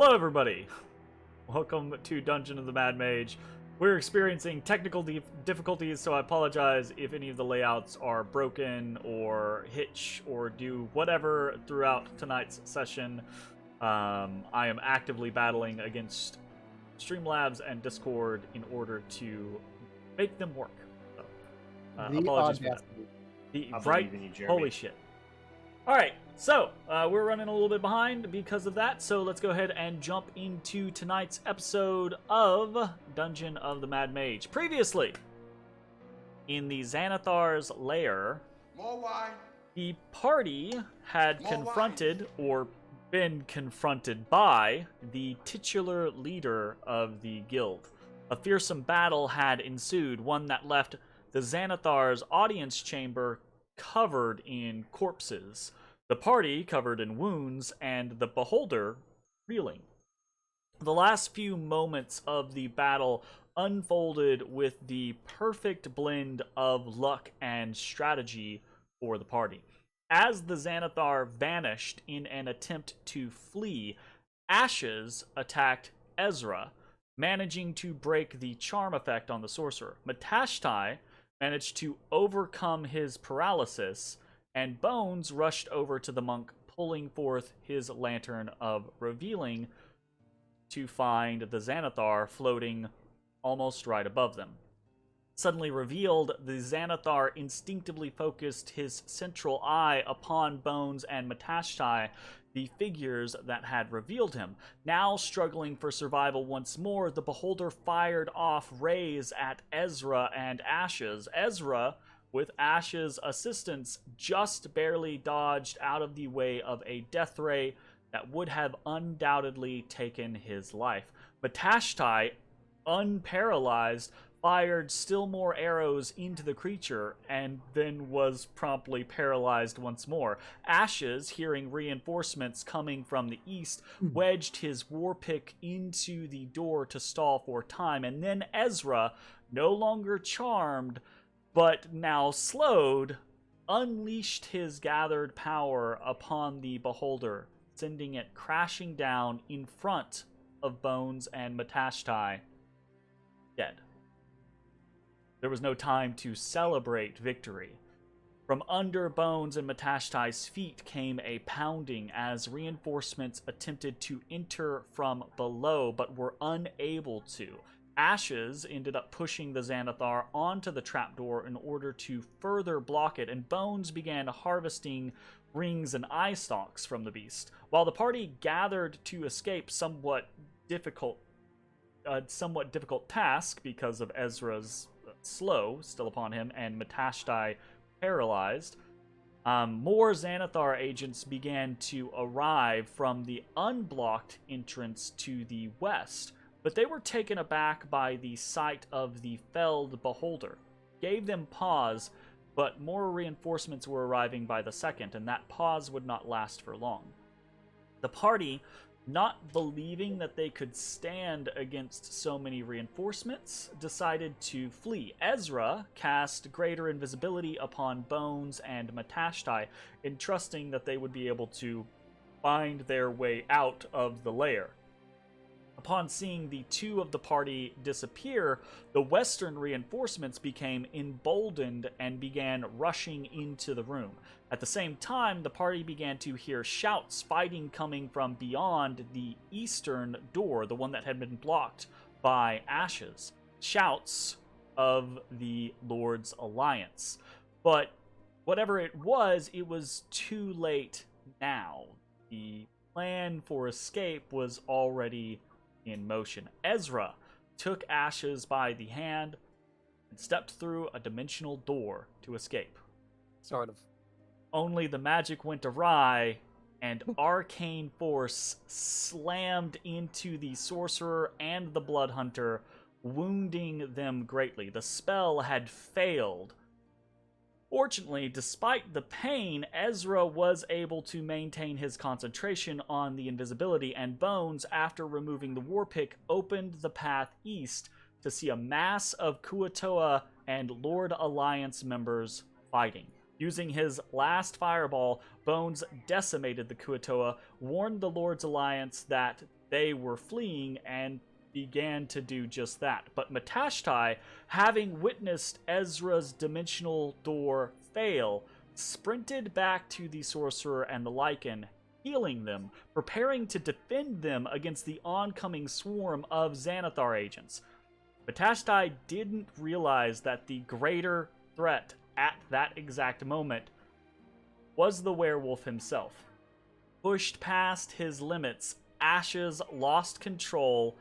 Hello everybody! Welcome to Dungeon of the Mad Mage. We're experiencing technical difficulties, so I apologize if any of the layouts are broken or hitch or do whatever throughout tonight's session. I am actively battling against Streamlabs and Discord in order to make them work. So, apologies for that. Right? Holy shit. Alright, so we're running a little bit behind because of that, so let's go ahead and jump into tonight's episode of Dungeon of the Mad Mage. Previously, in the Xanathar's lair, the party had confronted, or been confronted by, the titular leader of the guild. A fearsome battle had ensued, one that left the Xanathar's audience chamber covered in corpses, the party covered in wounds, and the beholder reeling. The last few moments of the battle unfolded with the perfect blend of luck and strategy for the party. As the Xanathar vanished in an attempt to flee, Ashes attacked Ezrah, managing to break the charm effect on the sorcerer. Matashtai managed to overcome his paralysis, and Bones rushed over to the monk, pulling forth his lantern of revealing to find the Xanathar floating almost right above them. Suddenly revealed, the Xanathar instinctively focused his central eye upon Bones and Matashtai, the figures that had revealed him. Now struggling for survival once more, the beholder fired off rays at Ezrah and Ashes. Ezrah, with Ash's assistance, just barely dodged out of the way of a death ray that would have undoubtedly taken his life. Matashtai, unparalyzed, fired still more arrows into the creature and then was promptly paralyzed once more. Ashes, hearing reinforcements coming from the east, wedged his war pick into the door to stall for time, and then Ezrah, no longer charmed but now slowed, unleashed his gathered power upon the beholder, sending it crashing down in front of Bones and Matashtai, dead. There was no time to celebrate victory. From under Bones and Matashtai's feet came a pounding as reinforcements attempted to enter from below but were unable to. Ashes ended up pushing the Xanathar onto the trapdoor in order to further block it, and Bones began harvesting rings and eye stalks from the beast. While the party gathered to escape, somewhat difficult task because of Ezra's slow still upon him and Matashtai paralyzed, more Xanathar agents began to arrive from the unblocked entrance to the west. But they were taken aback by the sight of the felled beholder. Gave them pause, but more reinforcements were arriving by the second, and that pause would not last for long. The party, not believing that they could stand against so many reinforcements, decided to flee. Ezrah cast greater invisibility upon Bones and Matashtai, entrusting that they would be able to find their way out of the lair. Upon seeing the two of the party disappear, the western reinforcements became emboldened and began rushing into the room. At the same time, the party began to hear shouts, fighting coming from beyond the eastern door, the one that had been blocked by Ashes. Shouts of the Lord's Alliance. But whatever it was too late now. The plan for escape was already in motion. Ezrah took Ashes by the hand and stepped through a dimensional door to escape. Sort of. Only the magic went awry, and arcane force slammed into the sorcerer and the blood hunter, wounding them greatly. The spell had failed. Fortunately, despite the pain, Ezrah was able to maintain his concentration on the invisibility, and Bones, after removing the war pick, opened the path east to see a mass of Kuatoa and Lord Alliance members fighting. Using his last fireball, Bones decimated the Kuatoa, warned the Lord's Alliance that they were fleeing and began to do just that. But Matashtai, having witnessed Ezra's dimensional door fail, sprinted back to the sorcerer and the Lycan, healing them, preparing to defend them against the oncoming swarm of Xanathar agents. Matashtai didn't realize that the greater threat at that exact moment was the werewolf himself. Pushed past his limits, Ashes lost control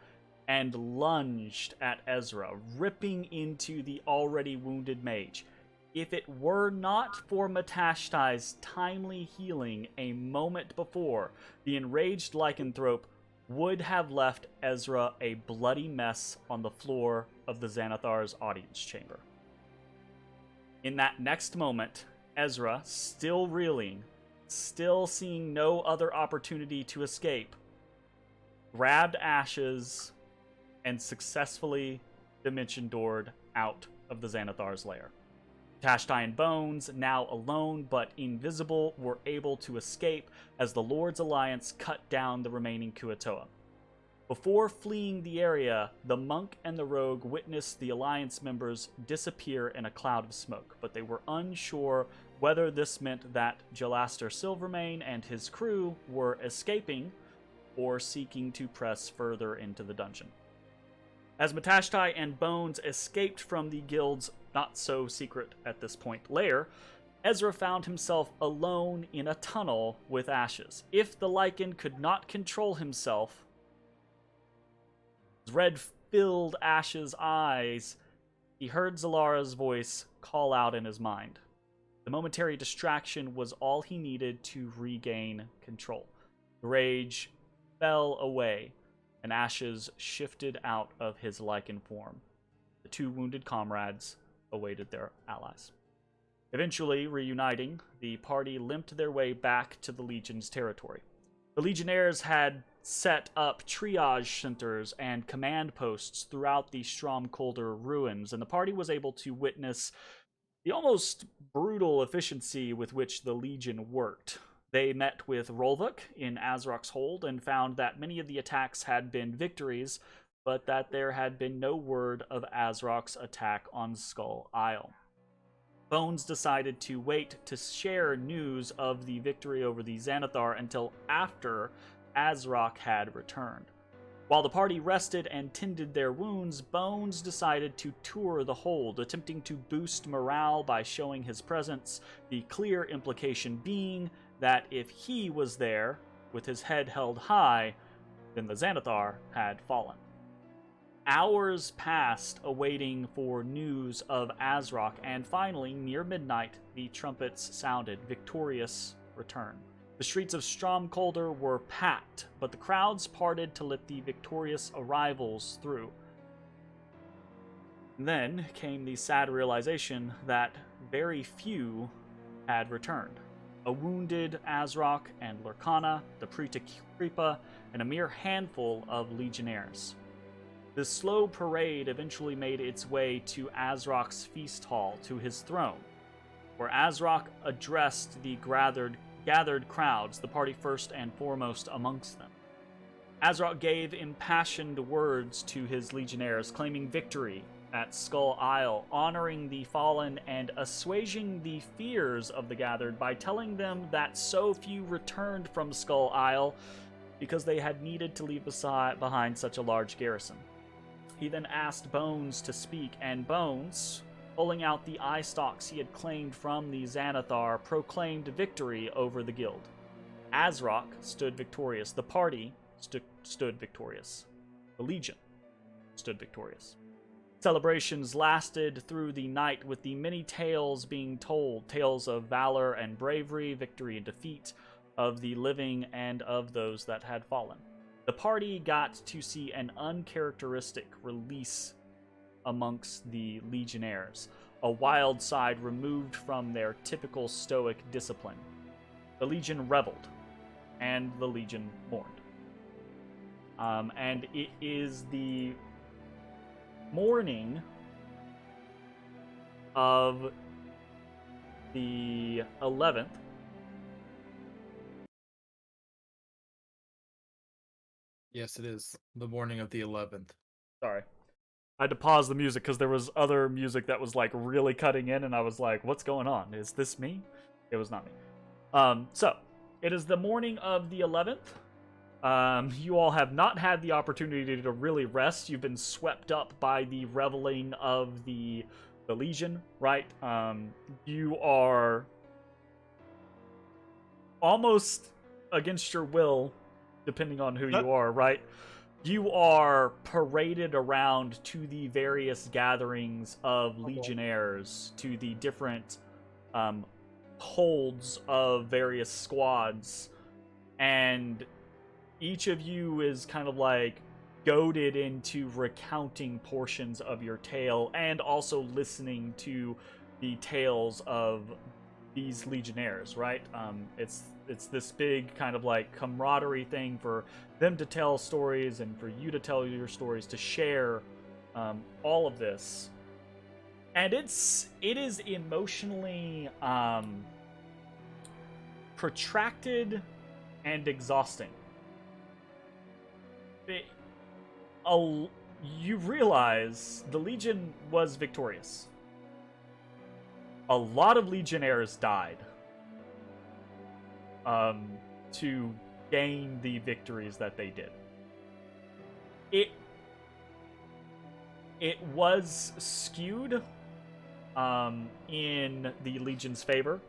and lunged at Ezrah, ripping into the already wounded mage. If it were not for Matashtai's timely healing a moment before, the enraged lycanthrope would have left Ezrah a bloody mess on the floor of the Xanathar's audience chamber. In that next moment, Ezrah, still reeling, still seeing no other opportunity to escape, grabbed Ashes and successfully dimension doored out of the Xanathar's lair. Matashtai and Bones, now alone but invisible, were able to escape as the Lord's Alliance cut down the remaining Kuatoa. Before fleeing the area, the monk and the rogue witnessed the Alliance members disappear in a cloud of smoke, but they were unsure whether this meant that Halaster Silvermane and his crew were escaping or seeking to press further into the dungeon. As Matashtai and Bones escaped from the guild's not-so-secret at this point lair, Ezrah found himself alone in a tunnel with Ashes. If the Lycan could not control himself, red-filled Ashes' eyes, he heard Zalara's voice call out in his mind. The momentary distraction was all he needed to regain control. The rage fell away, and Ashes shifted out of his Lycan form. The two wounded comrades awaited their allies. Eventually reuniting, the party limped their way back to the Legion's territory. The Legionnaires had set up triage centers and command posts throughout the Stromkolder ruins, and the party was able to witness the almost brutal efficiency with which the Legion worked. They met with Rolvuk in Azrok's hold and found that many of the attacks had been victories, but that there had been no word of Azrok's attack on Skull Isle. Bones decided to wait to share news of the victory over the Xanathar until after Azrok had returned. While the party rested and tended their wounds, Bones decided to tour the hold, attempting to boost morale by showing his presence, the clear implication being that if he was there, with his head held high, then the Xanathar had fallen. Hours passed awaiting for news of Azrok, and finally, near midnight, the trumpets sounded. Victorious return. The streets of Stromkolder were packed, but the crowds parted to let the victorious arrivals through. Then came the sad realization that very few had returned. A wounded Azrok and Lurkana, the Preta Kripa, and a mere handful of legionnaires. The slow parade eventually made its way to Azrok's feast hall, to his throne, where Azrok addressed the gathered crowds, the party first and foremost amongst them. Azrok gave impassioned words to his legionnaires, claiming victory at Skull Isle, honoring the fallen and assuaging the fears of the gathered by telling them that so few returned from Skull Isle because they had needed to leave behind such a large garrison. He then asked Bones to speak, and Bones, pulling out the eye stalks he had claimed from the Xanathar, proclaimed victory over the guild. Azrok stood victorious. The party stood victorious. The Legion stood victorious. Celebrations lasted through the night, with the many tales being told, tales of valor and bravery, victory and defeat, of the living and of those that had fallen. The party got to see an uncharacteristic release amongst the legionnaires, a wild side removed from their typical stoic discipline. The Legion reveled, and the Legion mourned. And it is the morning of the 11th. Yes, it is. The morning of the 11th. Sorry. I had to pause the music because there was other music that was like really cutting in, and I was like, what's going on? Is this me? It was not me. So, it is the morning of the 11th. You all have not had the opportunity to really rest. You've been swept up by the reveling of the Legion, right? You are almost against your will, depending on who you are, right? You are paraded around to the various gatherings of legionnaires, to the different holds of various squads, and each of you is kind of like goaded into recounting portions of your tale and also listening to the tales of these legionnaires, right? It's this big kind of like camaraderie thing for them to tell stories and for you to tell your stories, to share all of this. And it is emotionally protracted and exhausting. You realize the Legion was victorious. A lot of legionnaires died to gain the victories that they did. It was skewed in the Legion's favor.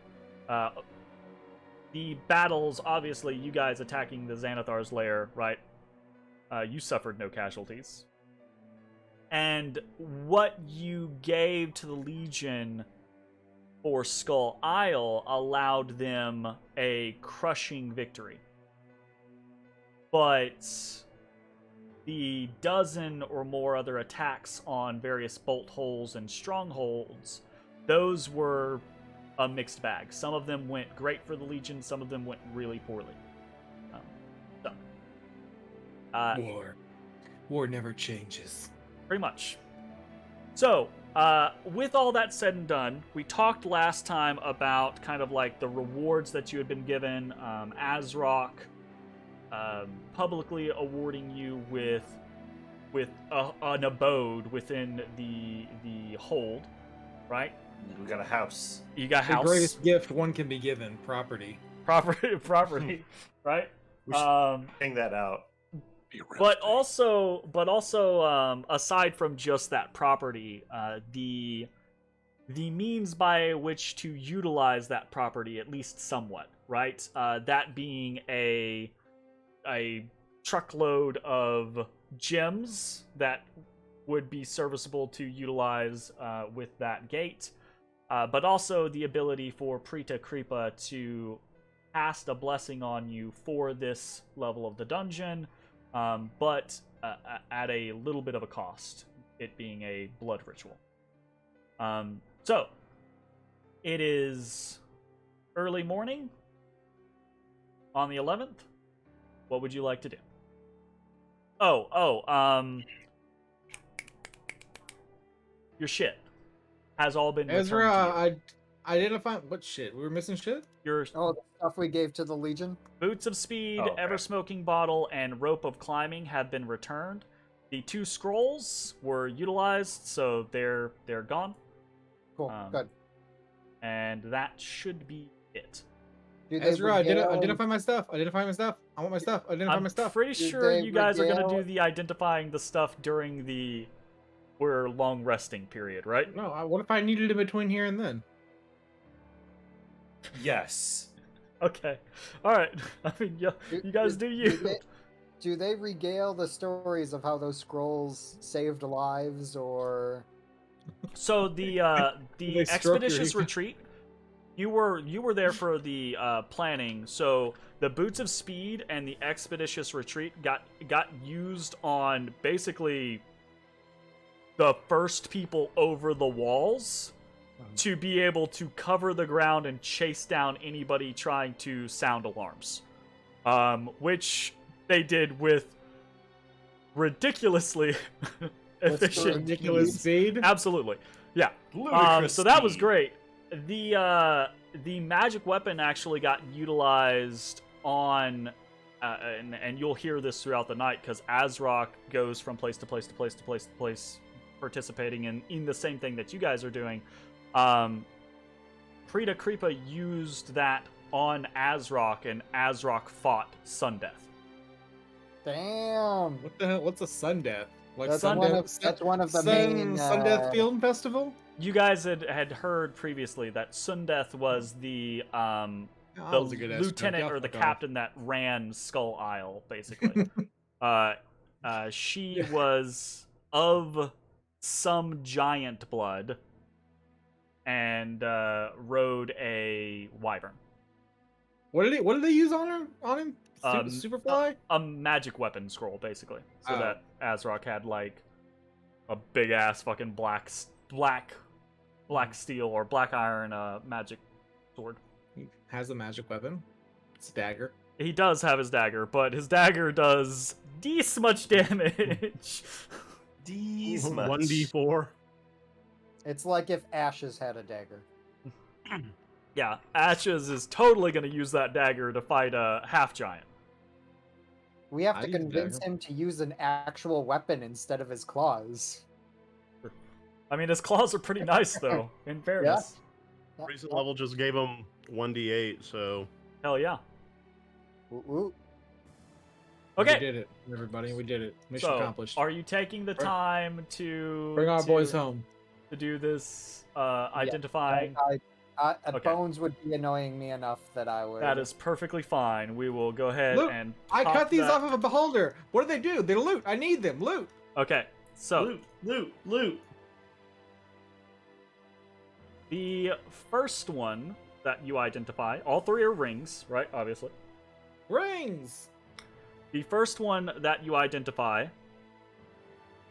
The battles, obviously, you guys attacking the Xanathar's lair, right? You suffered no casualties. And what you gave to the Legion for Skull Isle allowed them a crushing victory. But the dozen or more other attacks on various bolt holes and strongholds, those were a mixed bag. Some of them went great for the Legion, some of them went really poorly. War never changes. Pretty much. So, with all that said and done, we talked last time about kind of like the rewards that you had been given. Azrock publicly awarding you with an abode within the hold, right? We got a house. You got a house. The greatest gift one can be given: property. Property, right? We should hang that out. But also, aside from just that property, the means by which to utilize that property, at least somewhat, right? That being a truckload of gems that would be serviceable to utilize with that gate, but also the ability for Prita Kripa to cast a blessing on you for this level of the dungeon. But at a little bit of a cost, it being a blood ritual. So, it is early morning on the 11th. What would you like to do? Your shit has all been returned to you. Ezra, I didn't find what shit. We were missing shit? Your the stuff we gave to the Legion? Boots of Speed, Ever-Smoking Bottle, and Rope of Climbing have been returned. The 2 scrolls were utilized, so they're gone. Cool, good. And that should be it. Ezra, identify my stuff. Identify my stuff. I want my stuff. Identify my stuff. I'm pretty sure you guys are going to do the identifying the stuff during the long resting period, right? No, what if I needed in between here and then? Yes. Okay. All right. I mean, you guys do you. Do they regale the stories of how those scrolls saved lives, or? So the expeditious retreat. You were there for the planning. So the Boots of Speed and the expeditious retreat got used on basically the first people over the walls to be able to cover the ground and chase down anybody trying to sound alarms, which they did with ridiculously efficient, ridiculous speed. Absolutely, yeah. So that was great. The magic weapon actually got utilized on and you'll hear this throughout the night because Azrock goes from place to place to place to place to place, participating in the same thing that you guys are doing. Preta Creepa used that on Azrock, and Azrock fought Sundeath. Damn. What the hell? What's a sun death? Like That's Sundeath, one of the main Sundeath Film Festival? You guys had heard previously that Sundeath was the was a good lieutenant estimate. or the Fuck off. captain that ran Skull Isle, basically. She was of some giant blood and rode a wyvern. What did they use on him? Superfly? A magic weapon scroll, basically. So Oh. that Azrock had like a big ass fucking black steel or black iron magic sword. He has a magic weapon. It's a dagger. He does have his dagger, but his dagger does this much damage. These much. 1d4. It's like if Ashes had a dagger. Yeah, Ashes is totally going to use that dagger to fight a half giant. We have I to use a convince dagger. him to use an actual weapon instead of his claws. I mean, his claws are pretty nice, though, in fairness. Recent level just gave him 1d8, so Hell yeah. Ooh, ooh. We Okay, did it, everybody. We did it. Mission so accomplished. are you taking the time to Bring our boys home. to do this identifying? Okay. Bones would be annoying me enough that I would. That is perfectly fine. We will go ahead Look, and I pop cut these that- off of a beholder. What do they do? They loot. I need them. Loot. Okay, so Loot. the first one that you identify, all three are rings, right? Obviously. Rings. The first one that you identify,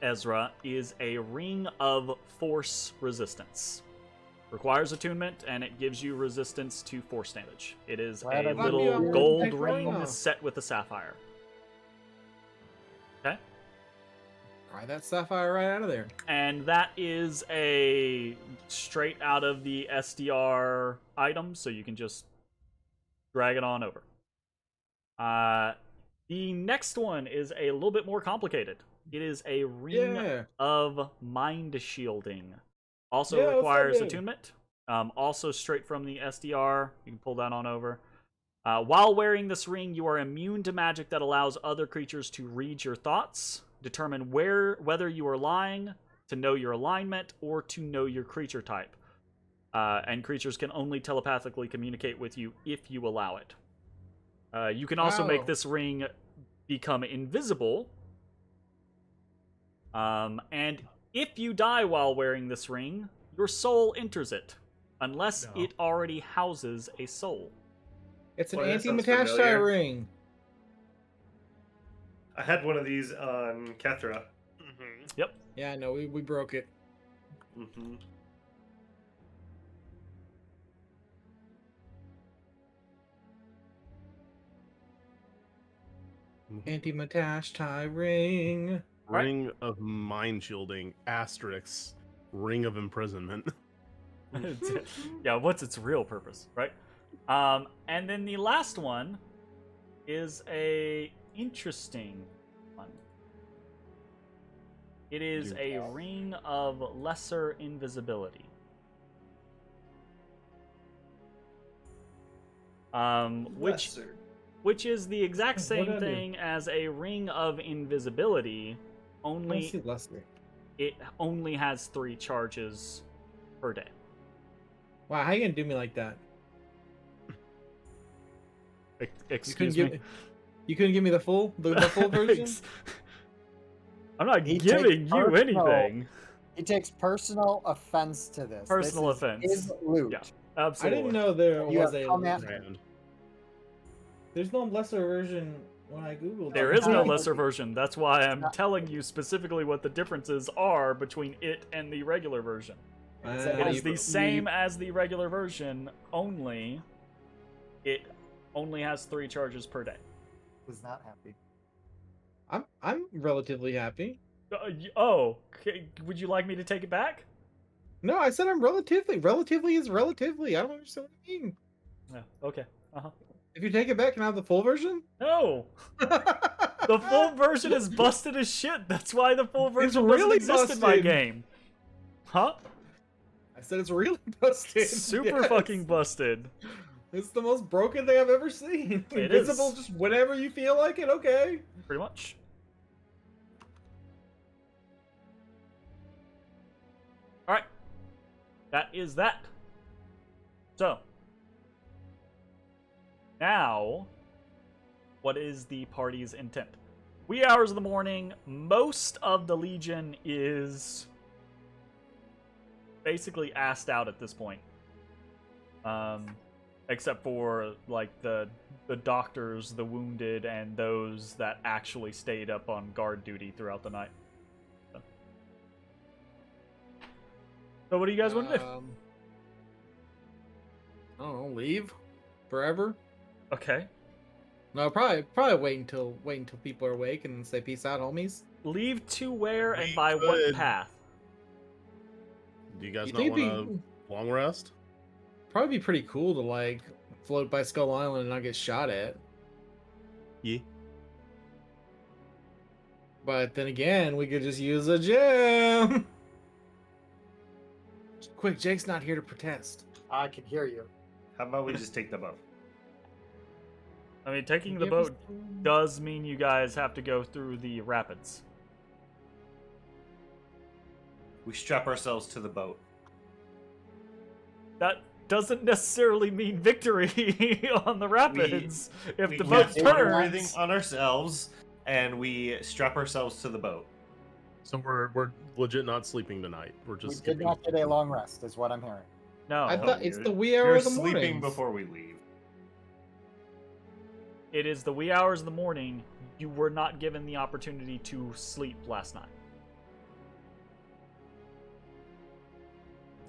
Ezra, is a ring of force resistance. Requires attunement, and it gives you resistance to force damage. It is Glad a I little knew you gold were ring Techno. set with a sapphire. Okay? Pry that sapphire right out of there. And that is a straight out of the SDR item, so you can just drag it on over. The next one is a little bit more complicated. It is a ring Yeah. of mind shielding. Also Yeah, what's that requires do? attunement. Also straight from the SDR. You can pull that on over. While wearing this ring, you are immune to magic that allows other creatures to read your thoughts, determine whether you are lying, to know your alignment, or to know your creature type. And creatures can only telepathically communicate with you if you allow it. You can also make Wow. this ring become invisible. And if you die while wearing this ring, your soul enters it, unless No. it already houses a soul. It's an Boy, that sounds anti-Matashtai familiar. ring. I had one of these on Kethra. Yeah, I know. We broke it. Mm-hmm. Anti-Matashtai ring. Right. ring of mind shielding, asterisk, ring of imprisonment. Yeah, what's its real purpose, right? And then the last one is a interesting one. It is a ring of lesser invisibility. Which is the exact What same did I do? thing as a ring of invisibility, Let's only see Leslie. it only has 3 charges per day. Wow, how you gonna do me like that? Excuse you me. You couldn't give me the full version. I'm not He giving takes you personal- anything. He takes personal offense to this. Personal This is offense. His loot. Yeah. I Absolutely. didn't know there You was have a. come at- Rand. There's no lesser version when I googled. There it. is no Yeah. lesser version. That's why I'm Yeah. telling you specifically what the differences are between it and the regular version. It is the same as the regular version, only it only has 3 charges per day. Was not happy. I'm relatively happy. Okay, would you like me to take it back? No, I said I'm relatively. Relatively is relatively. I don't understand what you mean. Yeah, okay. Uh-huh. If you take it back, can I have the full version? No. The full version is busted as shit. That's why the full version really doesn't exist in my busted. game. Huh? I said it's really busted. Super Yes. fucking busted. It's the most broken thing I've ever seen. It Invisible is. just whenever you feel like it, okay. Pretty much. Alright. That is that. So. Now, what is the party's intent? Wee hours of the morning, most of the Legion is basically assed out at this point. Except for, like, the doctors, the wounded, and those that actually stayed up on guard duty throughout the night. So what do you guys want to do? I don't know, leave forever. Okay. No, probably wait until people are awake and say peace out, homies. Leave to where and We by what could- path? Do you guys You not think want to long rest? Probably be pretty cool to like float by Skull Island and not get shot at. Yeah. But then again, we could just use a gem. Quick, Jake's not here to protest. I can hear you. How about we just take the boat? I mean, taking the Give us boat does mean you guys have to go through the rapids. We strap ourselves to the boat. That doesn't necessarily mean victory on the rapids. If we the boat get everything turns, on ourselves, and we strap ourselves to the boat. So we're legit not sleeping tonight. We're We just did skipping. not get a long rest, is what I'm hearing. no. I thought it's You're- the wee hour You're of the sleeping morning. before we leave. It is the wee hours of the morning. You were not given the opportunity to sleep last night.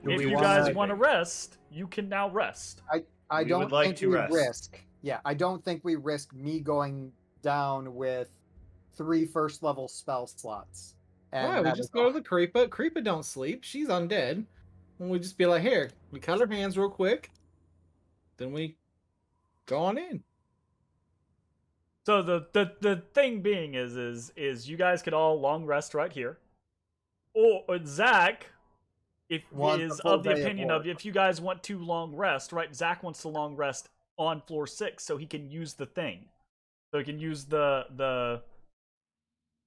Do If we you wanna- guys want to rest, you can now rest. I We don't would like think to we rest. risk. Yeah, I don't think we risk me going down with 3 first-level spell slots. And Why? We having just go to the Creepa. Creepa don't sleep. She's undead. And we just be like, here, we cut her hands real quick. Then we go on in. So the thing being is you guys could all long rest right here, or Zach, if Wants is a full of the day of opinion of work. if you guys want to long rest, right? Zach wants to long rest on floor 6 so he can use the thing, so he can use the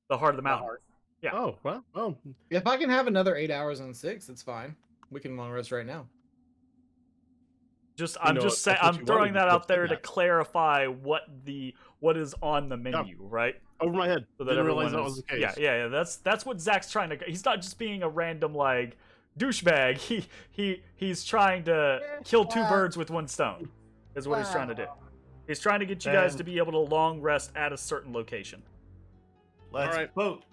heart of the mountain. heart. Yeah. Oh well. Oh, If I can have another 8 hours on 6, it's fine. We can long rest right now. Just You I'm know just what, saying that's what I'm you throwing wanted, that you out there said to that. clarify what is on the menu, right? over my head. So that Didn't everyone realize that is, was the case. yeah. That's what Zach's trying to. He's not just being a random like douchebag. He's trying to kill 2 birds with 1 stone. Is what he's trying to do. He's trying to get you guys to be able to long rest at a certain location. Let's Alright. boat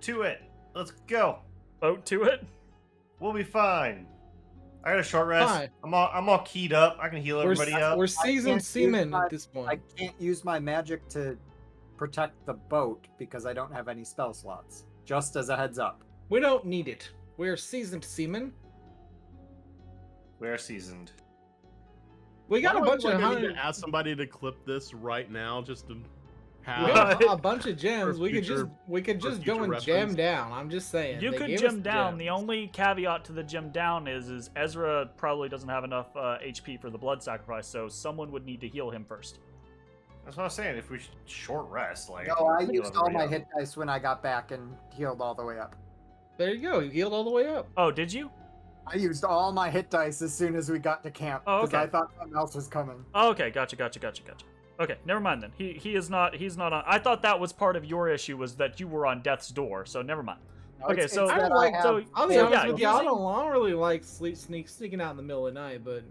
to it. Let's go. Boat to it. We'll be fine. I got a short rest. Fine. I'm all keyed up. I can heal everybody up. We're can't seasoned use seamen my- at this point. I can't use my magic to protect the boat because I don't have any spell slots. Just as a heads up. We don't need it. We're seasoned seamen. We're seasoned. We got a Why do I bunch feel of like I need hundred. to ask somebody to clip this right now just to We have. got a bunch of gems. For We could future- just go future and gem reference. down. I'm just saying. You They could gave us gem the down. The gems. only caveat to the gem down is Ezra probably doesn't have enough HP for the blood sacrifice, so someone would need to heal him first. That's what I was saying. If we short rest, like No, I heal used all my everybody hit up. dice when I got back and healed all the way up. There you go. You healed all the way up. Oh, did you? I used all my hit dice as soon as we got to camp Oh, because okay. I thought something else was coming. Oh, okay, gotcha. Okay, never mind then. He's not on. I thought that was part of your issue was that you were on death's door. So never mind. No, Okay, it's so- that I like- have- so- I'll be So, honest yeah, with you. I using- don't really like sneaking out in the middle of the night, but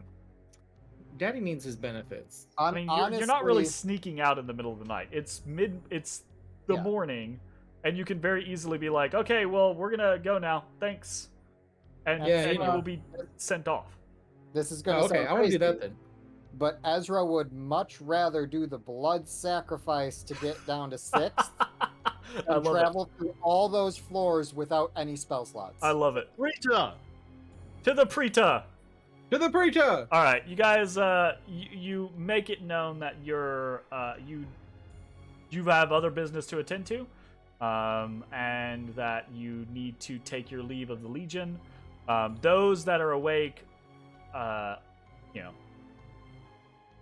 Daddy needs his benefits. I mean, you're not really honestly, sneaking out in the middle of the night. It's the Yeah. morning, and you can very easily be like, okay, well, we're gonna go now. Thanks, and Yeah, and you you know. will be sent off. This is going Oh, to okay, sound I want to do crazy, that then. but Ezra would much rather do the blood sacrifice to get down to 6th I and love it. travel through all those floors without any spell slots. I love it. Rita! To the Preta. To the Preta! All right, you guys, you make it known that you have other business to attend to, and that you need to take your leave of the Legion. Those that are awake,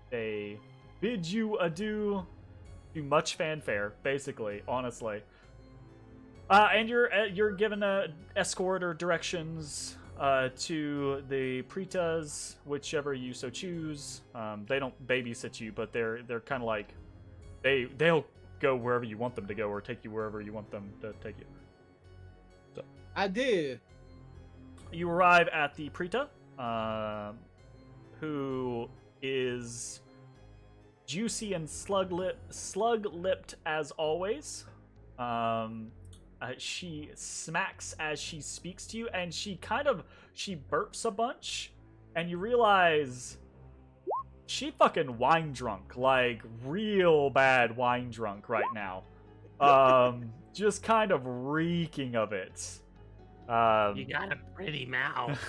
they bid you adieu to much fanfare, basically, honestly. And you're given a escort or directions to the Pretas, whichever you so choose. They don't babysit you, but they're kind of like they'll go wherever you want them to go or take you wherever you want them to take you. So I did. you arrive at the Preta, who is juicy and slug-lipped as always. She smacks as she speaks to you, and she burps a bunch, and you realize she fucking wine drunk, like real bad wine drunk right now. Just kind of reeking of it. You got a pretty mouth.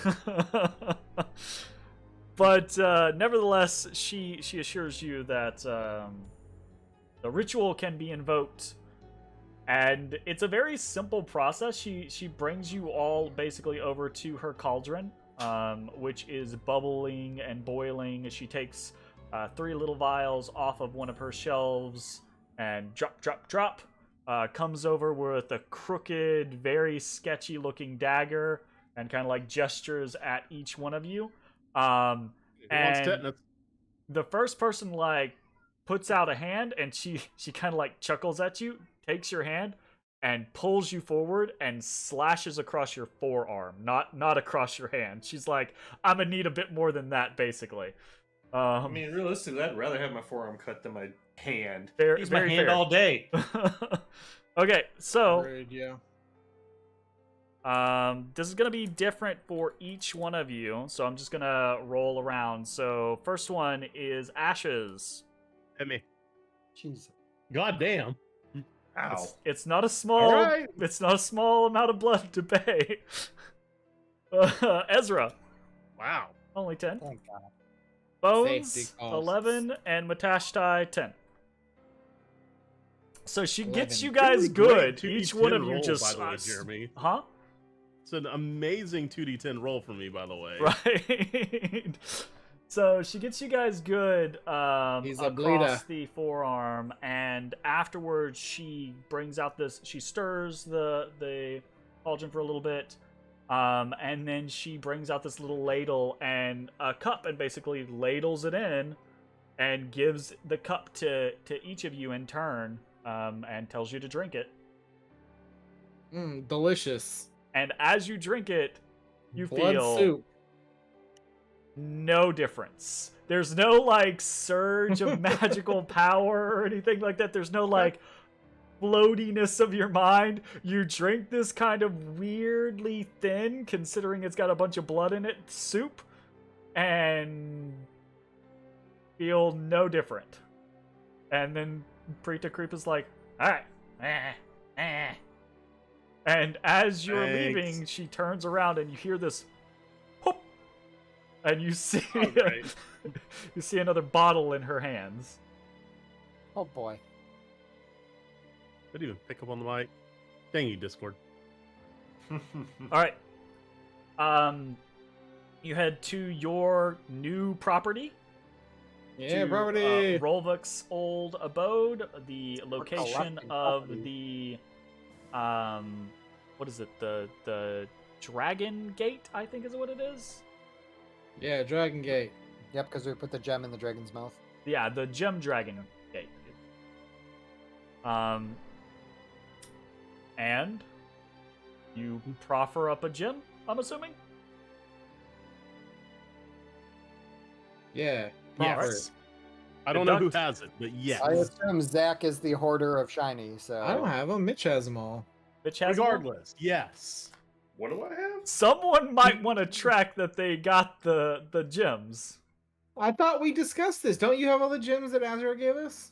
But nevertheless, she assures you that the ritual can be invoked, and it's a very simple process. She brings you all basically over to her cauldron, which is bubbling and boiling. She takes 3 little vials off of one of her shelves and drop. Comes over with a crooked, very sketchy looking dagger and kind of like gestures at each one of you. And the first person like puts out a hand, and she kind of like chuckles at you, takes your hand and pulls you forward and slashes across your forearm, not across your hand. She's like, I'm gonna need a bit more than that, basically. I mean, realistically, I'd rather have my forearm cut than my hand. Fair, Use my very hand fair. all day. Okay, so Rude, yeah. this is gonna be different for each one of you, so I'm just gonna roll around. So first one is Ashes. Hit me. Jesus. God damn. Ow. It's not a small. Alright. It's not a small amount of blood to pay. Ezra, Wow. only 10. Thank God. Bones, Safety costs. 11, and Matashtai, 10. So she gets 11. you guys Really good. great Each 2d10 one of you roll, just by the way, Jeremy. huh? It's an amazing 2d10 roll for me, by the way. Right. So she gets you guys good He's a across bleeder. the forearm, and afterwards she brings out this. She stirs the cauldron for a little bit, and then she brings out this little ladle and a cup, and basically ladles it in, and gives the cup to each of you in turn, and tells you to drink it. Delicious. And as you drink it, you Blood feel soup. no difference. There's no like surge of magical power or anything like that. There's no like floatiness of your mind. You drink this kind of weirdly thin, considering it's got a bunch of blood in it, soup, and feel no different. And then Preta Creep is like, alright. And as you're Thanks. leaving, she turns around and you hear this whoop, and you see Alright. you see another bottle in her hands. Oh boy. Didn't even pick up on the mic. Dang you, Discord. All right. You head to your new property. Yeah, to, property. Rolvuk's old abode, the location collecting of property. the what is it? The Dragon Gate, I think is what it is. Yeah, Dragon Gate. Yep, because we put the gem in the dragon's mouth. Yeah, the Gem Dragon Gate. And you proffer up a gem, I'm assuming? Yeah. Yes. Proper. I don't know who Deduct. has it, but yes. I assume Zach is the hoarder of shiny, so I don't have them. Mitch has them all. Bitch has one? Regardless, yes. What do I have? Someone might want to track that they got the gems. I thought we discussed this. Don't you have all the gems that Ezra gave us?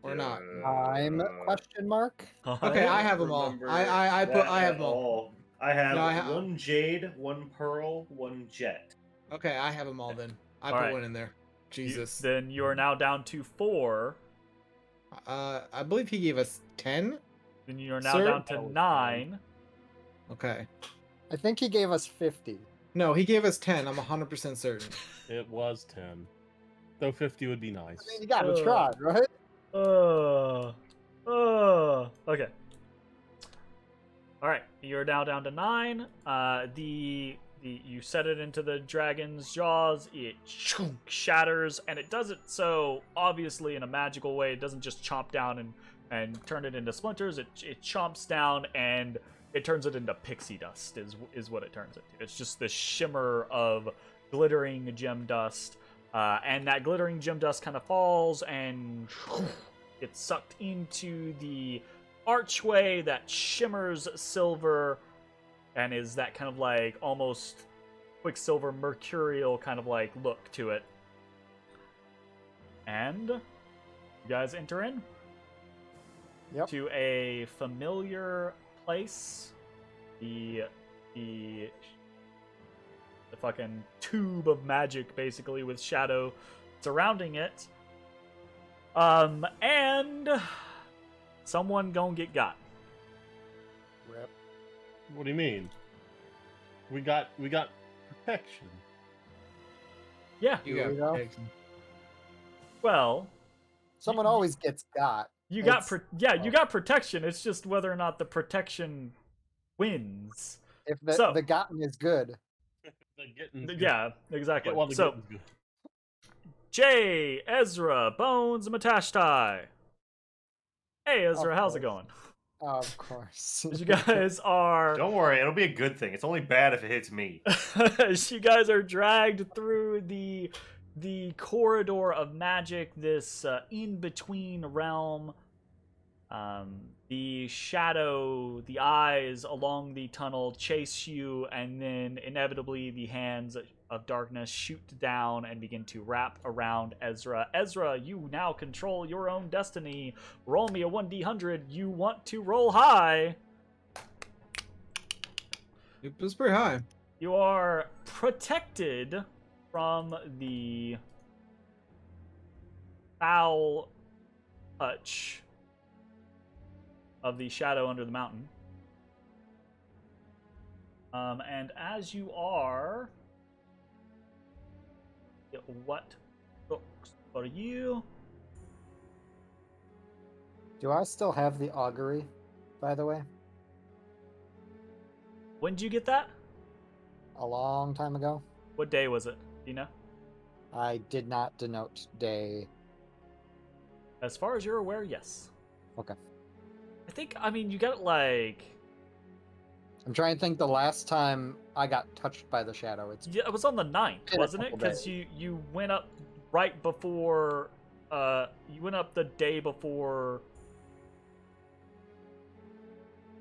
Or not? I'm question mark. Okay, I have them all. Remember I that have at them all. I have No, I have- one jade, one pearl, one jet. Okay, I have them all then. I All put right. one in there. Jesus. Then you are now down to 4. I believe he gave us 10. Then you are now Sir? down to 9. Okay. I think he gave us 50. No, he gave us 10. I'm 100% certain. It was 10. Though 50 would be nice. I mean, you gotta try, right? Okay. All right, you're now down to 9. You set it into the dragon's jaws. It shatters, and it does it so obviously in a magical way. It doesn't just chomp down and turn it into splinters. It chomps down and it turns it into pixie dust. Is what it turns it to. It's just this shimmer of glittering gem dust, and that glittering gem dust kind of falls and gets sucked into the archway that shimmers silver and is that kind of like almost Quicksilver mercurial kind of like look to it. And you guys enter in to a familiar place. The fucking tube of magic basically with shadow surrounding it. And someone gonna get got. Rip. What do you mean? We got protection. Yeah. You Here we go. got Well, Someone always gets got. you got It's- you got protection. It's just whether or not the protection wins. If So- the gotten is good. The getting's good. Yeah, exactly. Well, the So, getting's good. Jay, Ezra, Bones, and Matashtai. Hey, Ezra, Of how's it course. going? Of course. You guys are Don't worry, it'll be a good thing. It's only bad if it hits me. you guys are dragged through the corridor of magic, this in-between realm. The shadow, the eyes along the tunnel chase you, and then inevitably the hands of darkness shoot down and begin to wrap around Ezra. Ezra, you now control your own destiny. Roll me a 1d100. You want to roll high. It was pretty high. You are protected from the foul touch of the shadow under the mountain. And as you are, what looks for you? Do I still have the augury, by the way? When did you get that? A long time ago. What day was it? Do you know? I did not denote day. As far as you're aware, yes. Okay. I mean, you got it like... I'm trying to think the last time I got touched by the shadow. Yeah, it was on the 9th, Been a wasn't it? couple Because you went up right before... you went up the day before...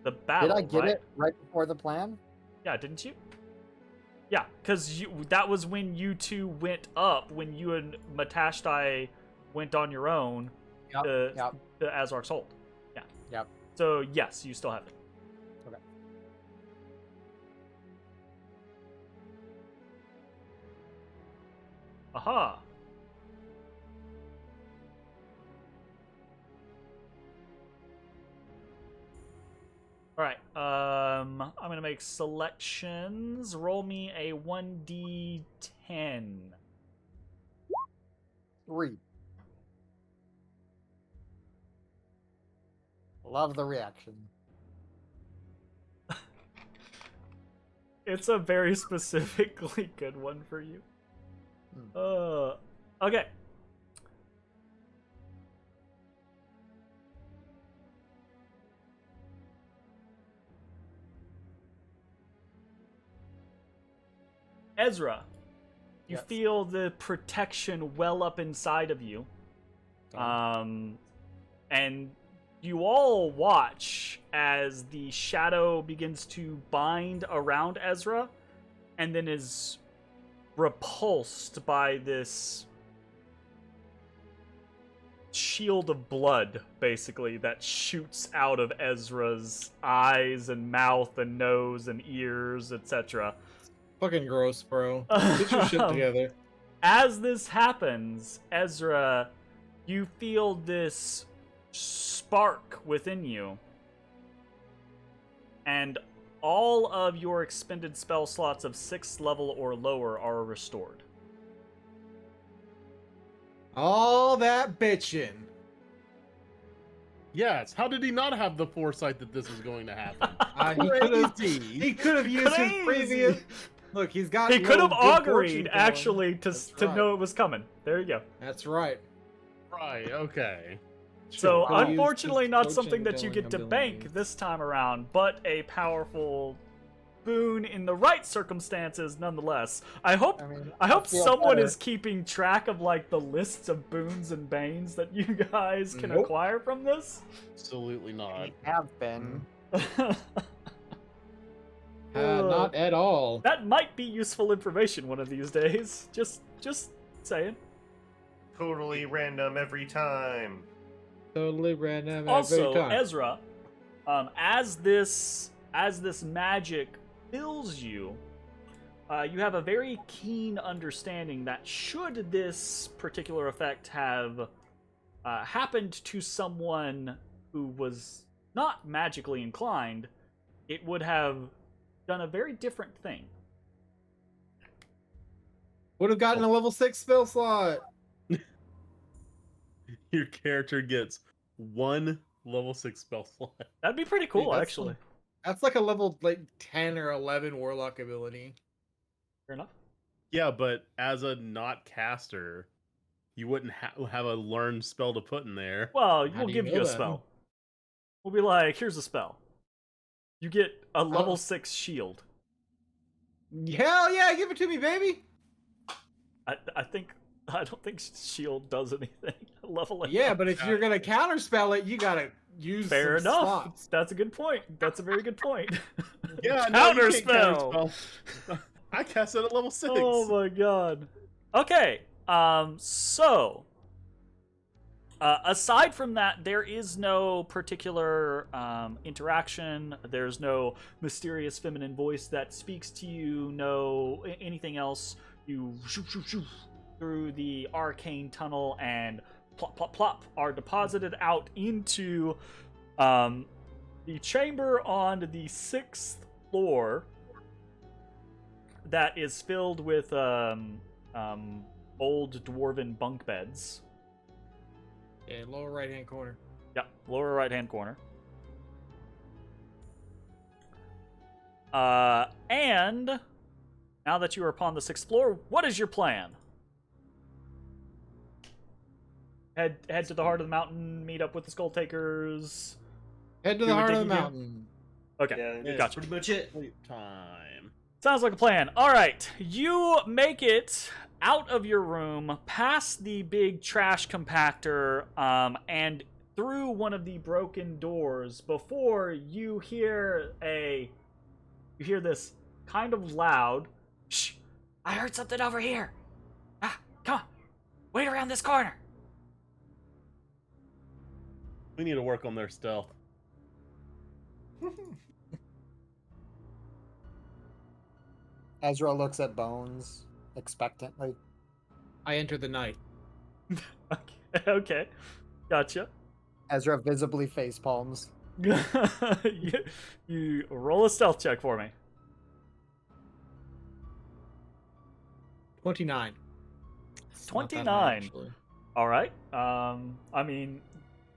the battle, Did I get right? it right before the plan? Yeah, didn't you? Yeah, because that was when you two went up, when you and Matashtai went on your own to Azar's Hold. Yeah. Yep. So, yes, you still have it. Okay. Aha. Alright, I'm gonna make selections. Roll me a 1d10. 3. Love the reaction. It's a very specifically good one for you. Okay. Ezra, you Yes. feel the protection well up inside of you. And you all watch as the shadow begins to bind around Ezra and then is repulsed by this shield of blood, basically, that shoots out of Ezra's eyes and mouth and nose and ears, etc. Fucking gross, bro. Get your shit together. As this happens, Ezra, you feel this spark within you, and all of your expended spell slots of 6th level or lower are restored. All that bitching. Yes. How did he not have the foresight that this was going to happen? He could have used his Crazy. previous. Look, he's got. He could have good fortune auguried, telling. actually, That's to right. know it was coming. There you go. That's right. Right. Okay. So, Could've used unfortunately, his not something that you fortune get to telling bank ability. this time around, but a powerful boon in the right circumstances, nonetheless. I hope I feel someone better. is keeping track of like the lists of boons and banes that you guys can Nope. acquire from this. Absolutely not. We have been. Not at all. That might be useful information one of these days. Just saying. Totally random every time. Totally random. Also, every time. Ezra, as this magic fills you, you have a very keen understanding that should this particular effect have happened to someone who was not magically inclined, it would have done a very different thing. Would have gotten a level 6 spell slot. Your character gets 1 level 6 spell slot. That'd be pretty cool, that's actually. That's like a level 10 or 11 warlock ability. Fair enough. Yeah, but as a not caster, you wouldn't have a learned spell to put in there. Well, How we'll do you give know you a that? spell. We'll be like, here's a spell. You get a level 6 shield. Hell yeah, give it to me, baby. I don't think shield does anything. Level it Yeah, up. but if you're gonna counterspell it, you gotta use Fair some enough. slots. That's a good point. That's a very good point. Yeah, no, you can't Counterspell. counterspell. I cast it at level 6. Oh my god. Okay. So aside from that, there is no particular interaction. There's no mysterious feminine voice that speaks to you. No anything else. You shoo through the arcane tunnel and plop, plop, plop are deposited out into the chamber on the 6th floor that is filled with old dwarven bunk beds. Yeah, lower right hand corner. Yep, lower right-hand corner. And now that you are upon the 6th floor, what is your plan? Head to the heart of the mountain, meet up with the Skull Takers. Head to Do the what heart they of the can do. mountain. Okay, Yeah, that's gotcha. pretty much it. Sleep time. Sounds like a plan. All right, you make it out of your room, past the big trash compactor, and through one of the broken doors before you hear this kind of loud, "Shh! I heard something over here. Ah, come on, wait around this corner." We need to work on their stealth. Ezra looks at Bones expectantly. I enter the night. Okay, gotcha. Ezra visibly face palms. you roll a stealth check for me. 29. It's not that high, 29. actually. All right. I mean,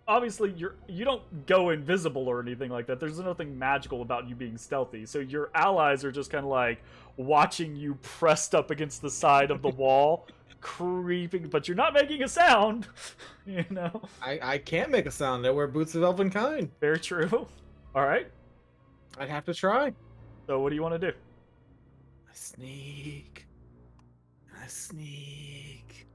obviously you don't go invisible or anything like that. There's nothing magical about you being stealthy. So your allies are just kind of like watching you pressed up against the side of the wall, creeping, but you're not making a sound. You know. I can't make a sound. I wear boots of elvenkind. Very true. All right. I'd have to try. So what do you want to do? I sneak. I sneak.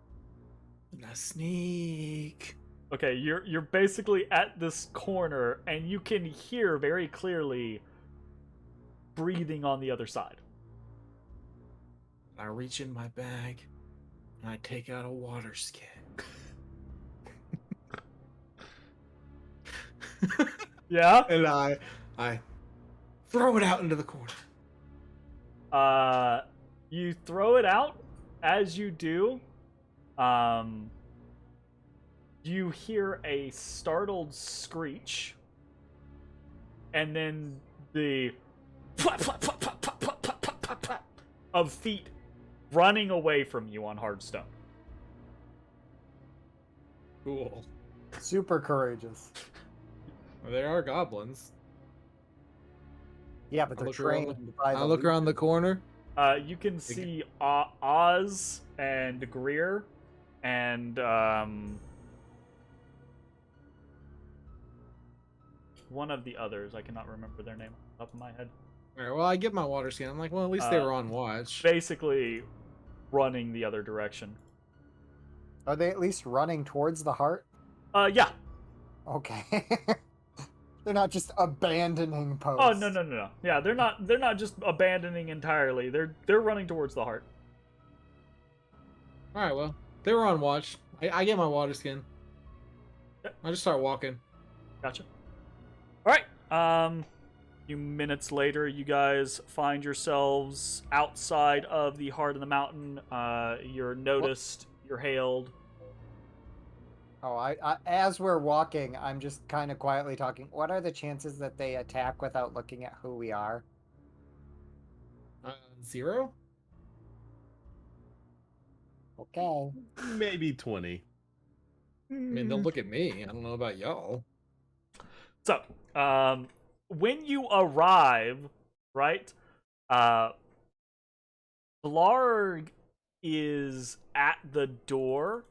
And I sneak. Okay, you're basically at this corner, and you can hear very clearly breathing on the other side. I reach in my bag and I take out a water skin. Yeah. And I throw it out into the corner. You throw it out. As you do, you hear a startled screech, and then the of feet running away from you on hard stone. Cool. Super courageous. Well, there are goblins. Yeah, but I they're look around trained by I the look around the corner. You can see Oz and Greer and one of the others. I cannot remember their name off the top of my head. All right, well, I get my water skin. I'm like, well, at least they were on watch. Basically, running the other direction. Are they at least running towards the heart? Yeah. Okay. They're not just abandoning posts. Oh no. Yeah, they're not just abandoning entirely. They're running towards the heart. All right, well, they were on watch. I get my water skin. Yep. I just start walking. Gotcha. All right. A few minutes later, you guys find yourselves outside of the heart of the mountain. You're noticed. You're hailed. Oh, I as we're walking, I'm just kind of quietly talking. What are the chances that they attack without looking at who we are? 0? Okay. Maybe 20. I mean, they'll look at me. I don't know about y'all. So, when you arrive, right, Blarg is at the door,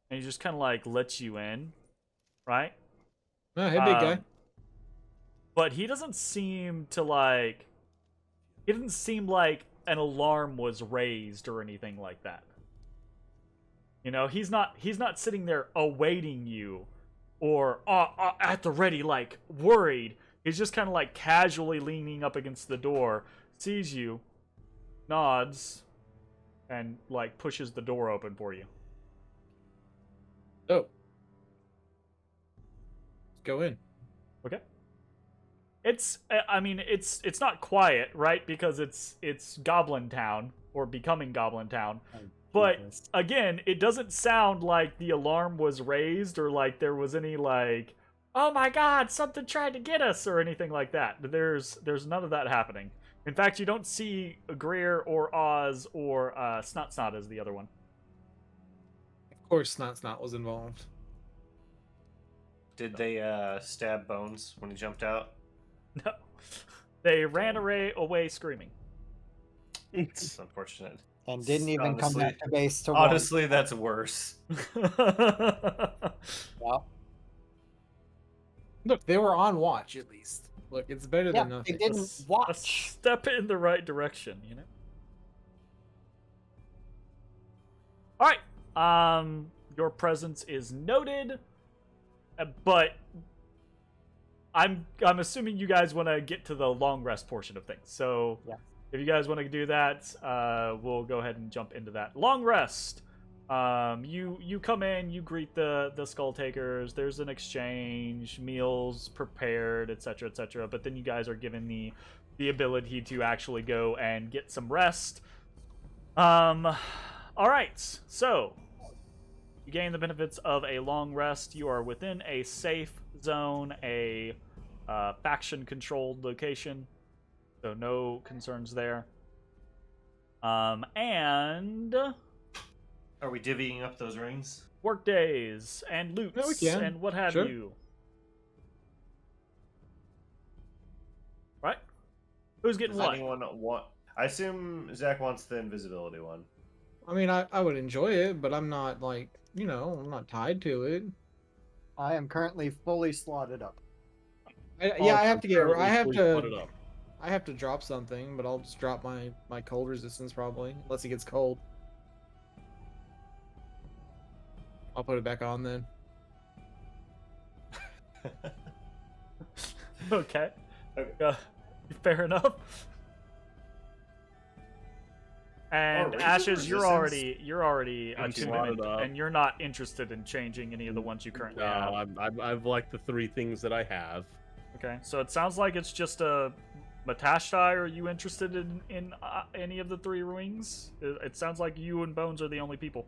and he just kind of like lets you in, right? Oh, hey, big guy. But he doesn't seem to like. It doesn't seem like an alarm was raised or anything like that. You know, he's not sitting there awaiting you, or at the ready, like worried. He's just kind of like casually leaning up against the door, sees you, nods, and like pushes the door open for you. Oh. Let's go in. Okay. It's not quiet, right? Because it's Goblin Town, or becoming Goblin Town. But again, it doesn't sound like the alarm was raised, or like there was any like, oh my god, something tried to get us, or anything like that. There's none of that happening. In fact, you don't see Greer or Oz or Snot as the other one. Of course, Snot was involved. Did they stab Bones when he jumped out? No. They ran away screaming. It's unfortunate. And didn't even come Honestly- back to base to Honestly, that's worse. Well, Look, they were on watch at least. Look, it's better yeah, than they nothing. didn't A watch. step in the right direction, you know? Alright. Your presence is noted. But I'm assuming you guys want to get to the long rest portion of things. So Yeah. if you guys want to do that, we'll go ahead and jump into that. Long rest. You come in, you greet the skull takers. There's an exchange, meals prepared, etc., etc. But then you guys are given the ability to actually go and get some rest. All right. So you gain the benefits of a long rest. You are within a safe zone, a faction-controlled location, so no concerns there. And Are we divvying up those rings? work days and loots Yeah, we can. and what have Sure. you. Right? Who's getting Does what? anyone want? I assume Zach wants the invisibility one. I mean, I would enjoy it, but I'm not like, I'm not tied to it. I am currently fully slotted up. I have to get. I have Put it to. up. I have to drop something, but I'll just drop my cold resistance probably, unless it gets cold. I'll put it back on then. Okay. Okay. Fair enough. And Ranger Ashes, you're resistance? already I'm attuned, slotted up. and you're not interested in changing any of the ones you currently have. No, I've like the 3 things that I have. Okay, so it sounds like it's just a Matashtai. Are you interested in any of the three wings? It sounds like you and Bones are the only people.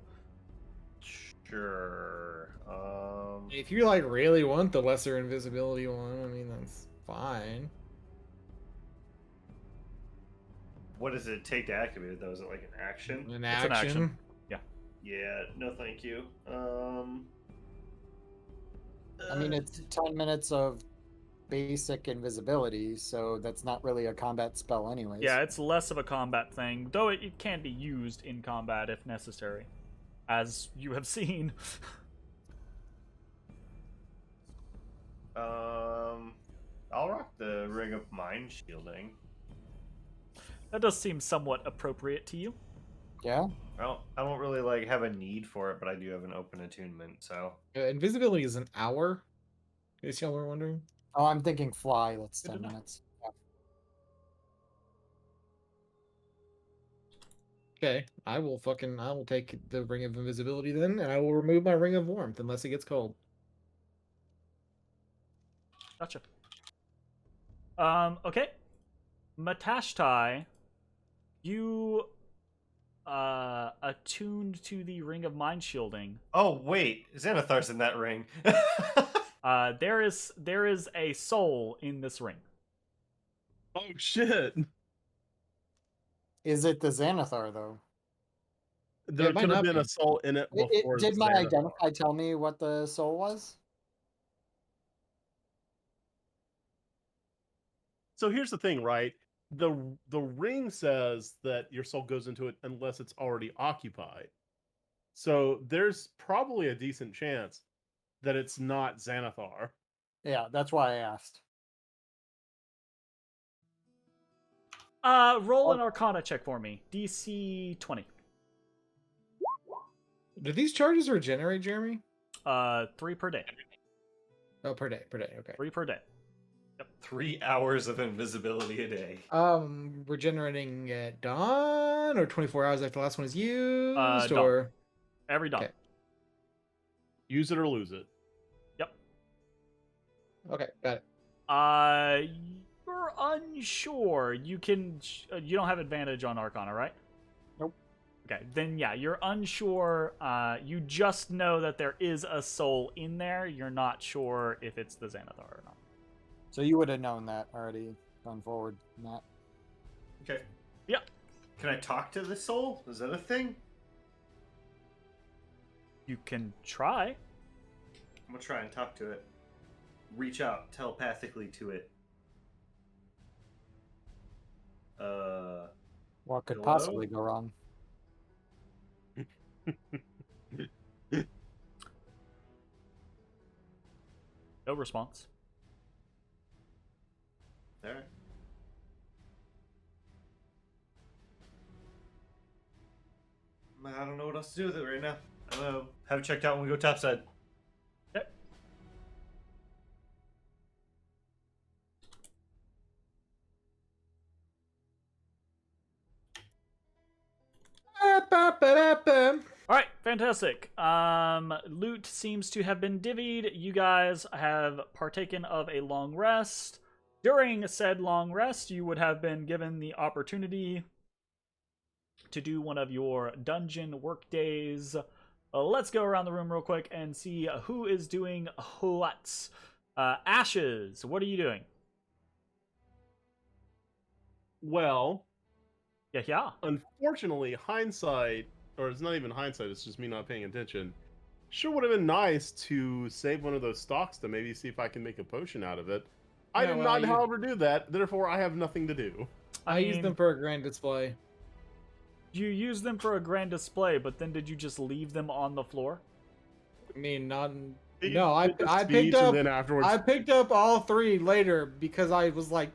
Sure. If you like really want the lesser invisibility one, I mean that's fine. What does it take to activate it though? Is it like an action? An It's an action. Yeah, no thank you. I mean, it's 10 minutes of basic invisibility, so that's not really a combat spell anyways. Yeah, it's less of a combat thing, though it can be used in combat if necessary, as you have seen. I'll rock the Ring of Mind Shielding. That does seem somewhat appropriate to you. Yeah? Well, I don't really like have a need for it, but I do have an open attunement, so Invisibility is an hour. In case y'all were wondering. Oh, I'm thinking fly. That's Good 10 to know. minutes. Okay, I will take the Ring of Invisibility then, and I will remove my Ring of Warmth unless it gets cold. Gotcha. Okay. Matashtai, you attuned to the Ring of Mind Shielding. Oh wait, Xanathar's in that ring. There is a soul in this ring. Oh shit! Is it the Xanathar, though? There it might could have not been be. a soul in it before. Did my Xanathar. identify tell me what the soul was? So here's the thing, right? The ring says that your soul goes into it unless it's already occupied. So there's probably a decent chance that it's not Xanathar. Yeah, that's why I asked. Roll an Arcana check for me. DC 20. Do these charges regenerate, Jeremy? 3 per day. Oh, per day, okay. 3 per day. 3 hours of invisibility a day. Regenerating at dawn, or 24 hours after the last one is used, Dawn. or... Every dawn. Okay. Use it or lose it. Okay, got it. You're unsure. You don't have advantage on Arcana, right? Nope. Okay, then yeah, you're unsure. You just know that there is a soul in there. You're not sure if it's the Xanathar or not. So you would have known that already going forward, Matt. Okay. Yeah. Can I talk to the soul? Is that a thing? You can try. I'm gonna try and talk to it. Reach out telepathically to it. What could Hello? possibly go wrong? No response. All right. I don't know what else to do with it right now. I'm gonna have it checked out when we go topside. Okay. All right, fantastic. Loot seems to have been divvied. You guys have partaken of a long rest. During said long rest, you would have been given the opportunity to do one of your dungeon work days. Let's go around the room real quick and see who is doing what. Ashes, what are you doing? Well, Yeah. unfortunately, hindsight, or it's not even hindsight, it's just me not paying attention. Sure would have been nice to save one of those stocks to maybe see if I can make a potion out of it. I Yeah, did well, not, you- however, do that. Therefore, I have nothing to do. I used mean, them for a grand display. You used them for a grand display, but then did you just leave them on the floor? I mean, not... He No, I did the picked speech, up... and then afterwards, I picked up all three later because I was like,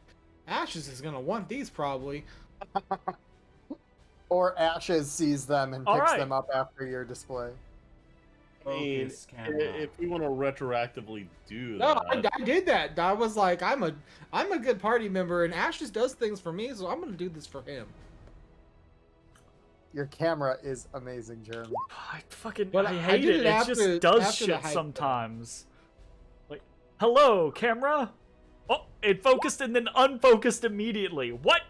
Ashes is gonna want these probably. Or Ashes sees them and All picks right. them up after your display. I mean, Focus, camera. if we want to retroactively do No, that, I did that. I was like, I'm a good party member, and Ashes does things for me, so I'm gonna do this for him. Your camera is amazing, Jeremy. I fucking But I I hate did it. it It after- just does after the shit hype, though. sometimes. Like, hello, camera. Oh, it focused and then unfocused immediately. What?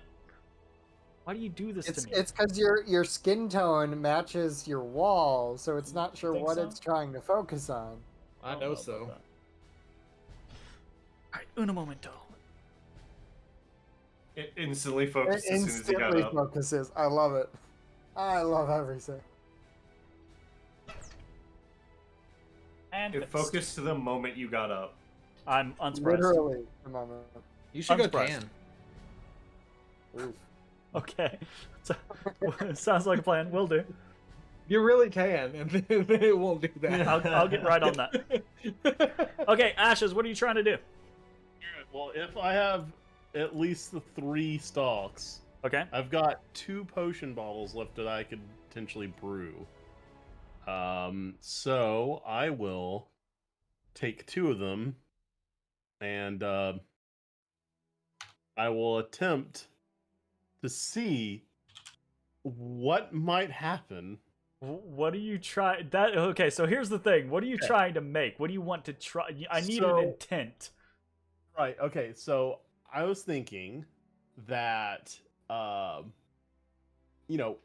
Why do you do this to me? It's because your skin tone matches your wall, so it's not sure Think what so? it's trying to focus on. I don't know about so. that. Alright, uno momento. It instantly It focused as soon as he got instantly up. focuses. I love it. I love everything. And It fixed. focused to the moment you got up. I'm unsurprised. Literally, the moment. You should go Unsurprised. tan. Oof. Okay. So, sounds like a plan. Will do. You really can, and then it won't do that. I'll get right on that. Okay, Ashes, what are you trying to do? Alright, well, if I have at least the 3 stalks, Okay. I've got 2 potion bottles left that I could potentially brew. So I will take 2 of them, and I will attempt to see what might happen. What are you trying? That okay? So here's the thing. What are you trying to make? What do you want to try? I need an So- intent. Right. Okay. So I was thinking that, you know,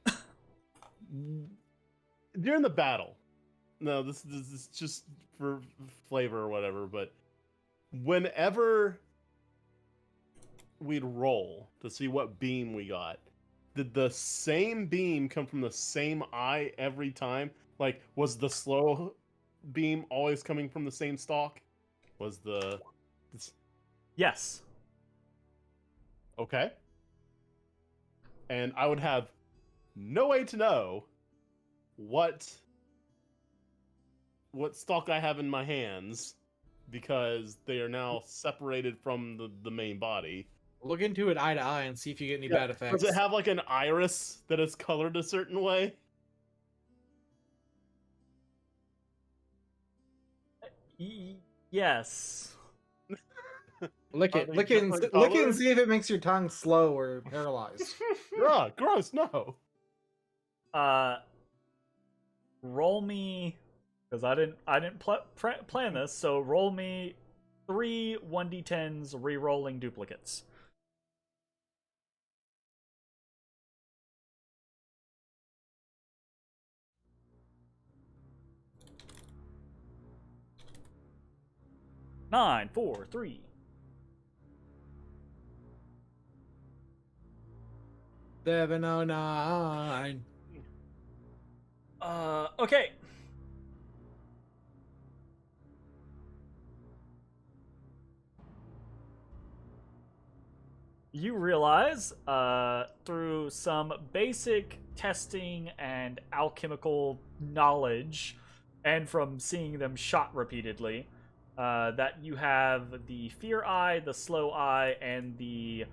during the battle. No, this is just for flavor or whatever. But whenever we'd roll to see what beam we got, did the same beam come from the same eye every time? Like, was the slow beam always coming from the same stalk? Was the Yes. okay? And I would have no way to know what stalk I have in my hands because they are now separated from the main body. Look into it eye to eye and see if you get any Yeah, bad effects. Does it have like an iris that is colored a certain way? Yes. Lick Are it. they Lick it, and, different lick it and colors? see if it makes your tongue slow or paralyzed. Ugh, gross, no. Roll me because I didn't plan this. So roll me 3 1d10s re-rolling duplicates. Nine, 4, 3. 709. Okay. You realize, through some basic testing and alchemical knowledge, and from seeing them shot repeatedly, that you have the Fear Eye, the Slow Eye, and the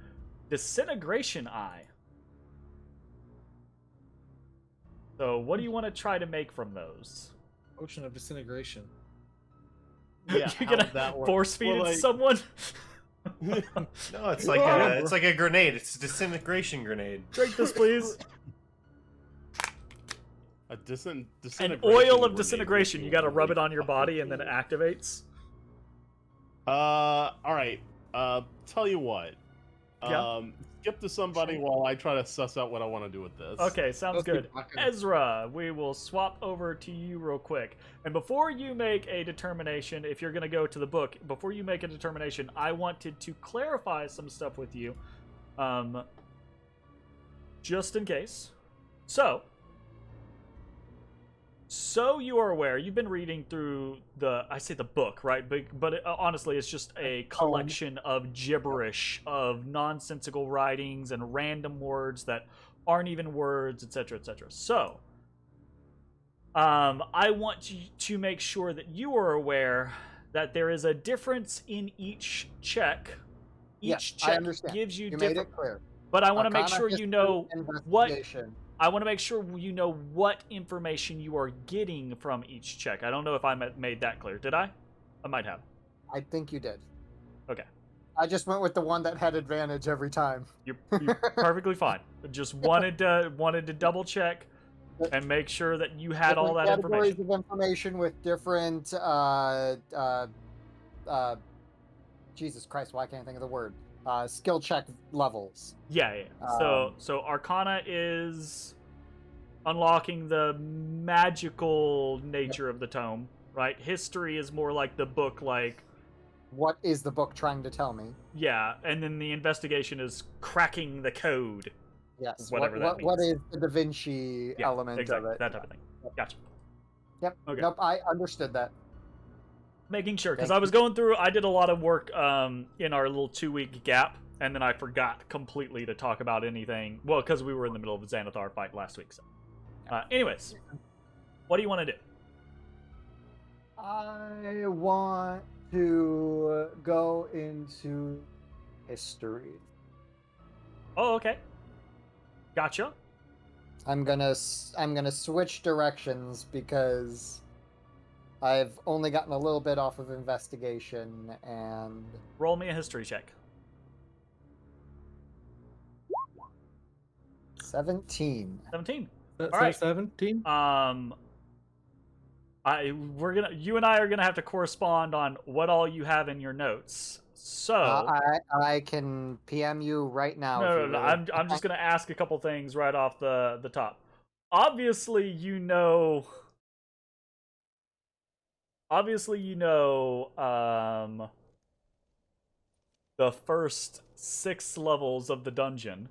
Disintegration Eye. So, what do you want to try to make from those? Ocean of disintegration. Yeah, You're how gonna would that work? force feed Well, it like- to someone? No, it's like a grenade. It's a disintegration grenade. Drink this, please. A An disintegration oil of grenade disintegration. would You be gotta rub really it on your fucking body and then it cool. activates. All right. Tell you what. Yeah. Skip to somebody while I try to suss out what I want to do with this. Okay, sounds Let's good. keep talking. Ezra, we will swap over to you real quick. And before you make a determination, if you're going to go to the book, before you make a determination, I wanted to clarify some stuff with you. Just in case. So you are aware, you've been reading through I say the book, right? But honestly, it's just a collection of gibberish, of nonsensical writings and random words that aren't even words, etc., etc. So, I want you to make sure that you are aware that there is a difference in each check. Yes, Each I check understand. gives you You different. made it clear. But I want to make Arcana, sure you history, know what. investigation. I want to make sure you know what information you are getting from each check. I don't know if I made that clear. Did I? I might have. I think you did. Okay. I just went with the one that had advantage every time. You're perfectly fine. Just wanted to double check and make sure that you had all that Different categories information. of information with different Jesus Christ, why can't I think of the word? Skill check levels. Yeah. So Arcana is unlocking the magical nature of the tome, right? History is more like the book, like, what is the book trying to tell me? yeah, and then the investigation is cracking the code. Yes. Whatever that means. What is the Da Vinci element exactly, of it? that type of thing. Gotcha. Yep. Okay. Nope, I understood that. Making sure, because Thank I was going through, I did a lot of work in our little 2-week gap, and then I forgot completely to talk about anything. Well, because we were in the middle of a Xanathar fight last week. So, anyways, what do you want to do? I want to go into history. Oh, okay. Gotcha. I'm gonna switch directions because I've only gotten a little bit off of investigation and Roll me a history check. 17. 17. That's All right. 17. You and I are gonna have to correspond on what all you have in your notes. So I can PM you right now. no. I'm just gonna ask a couple things right off the top. Obviously, you know. The first 6 levels of the dungeon.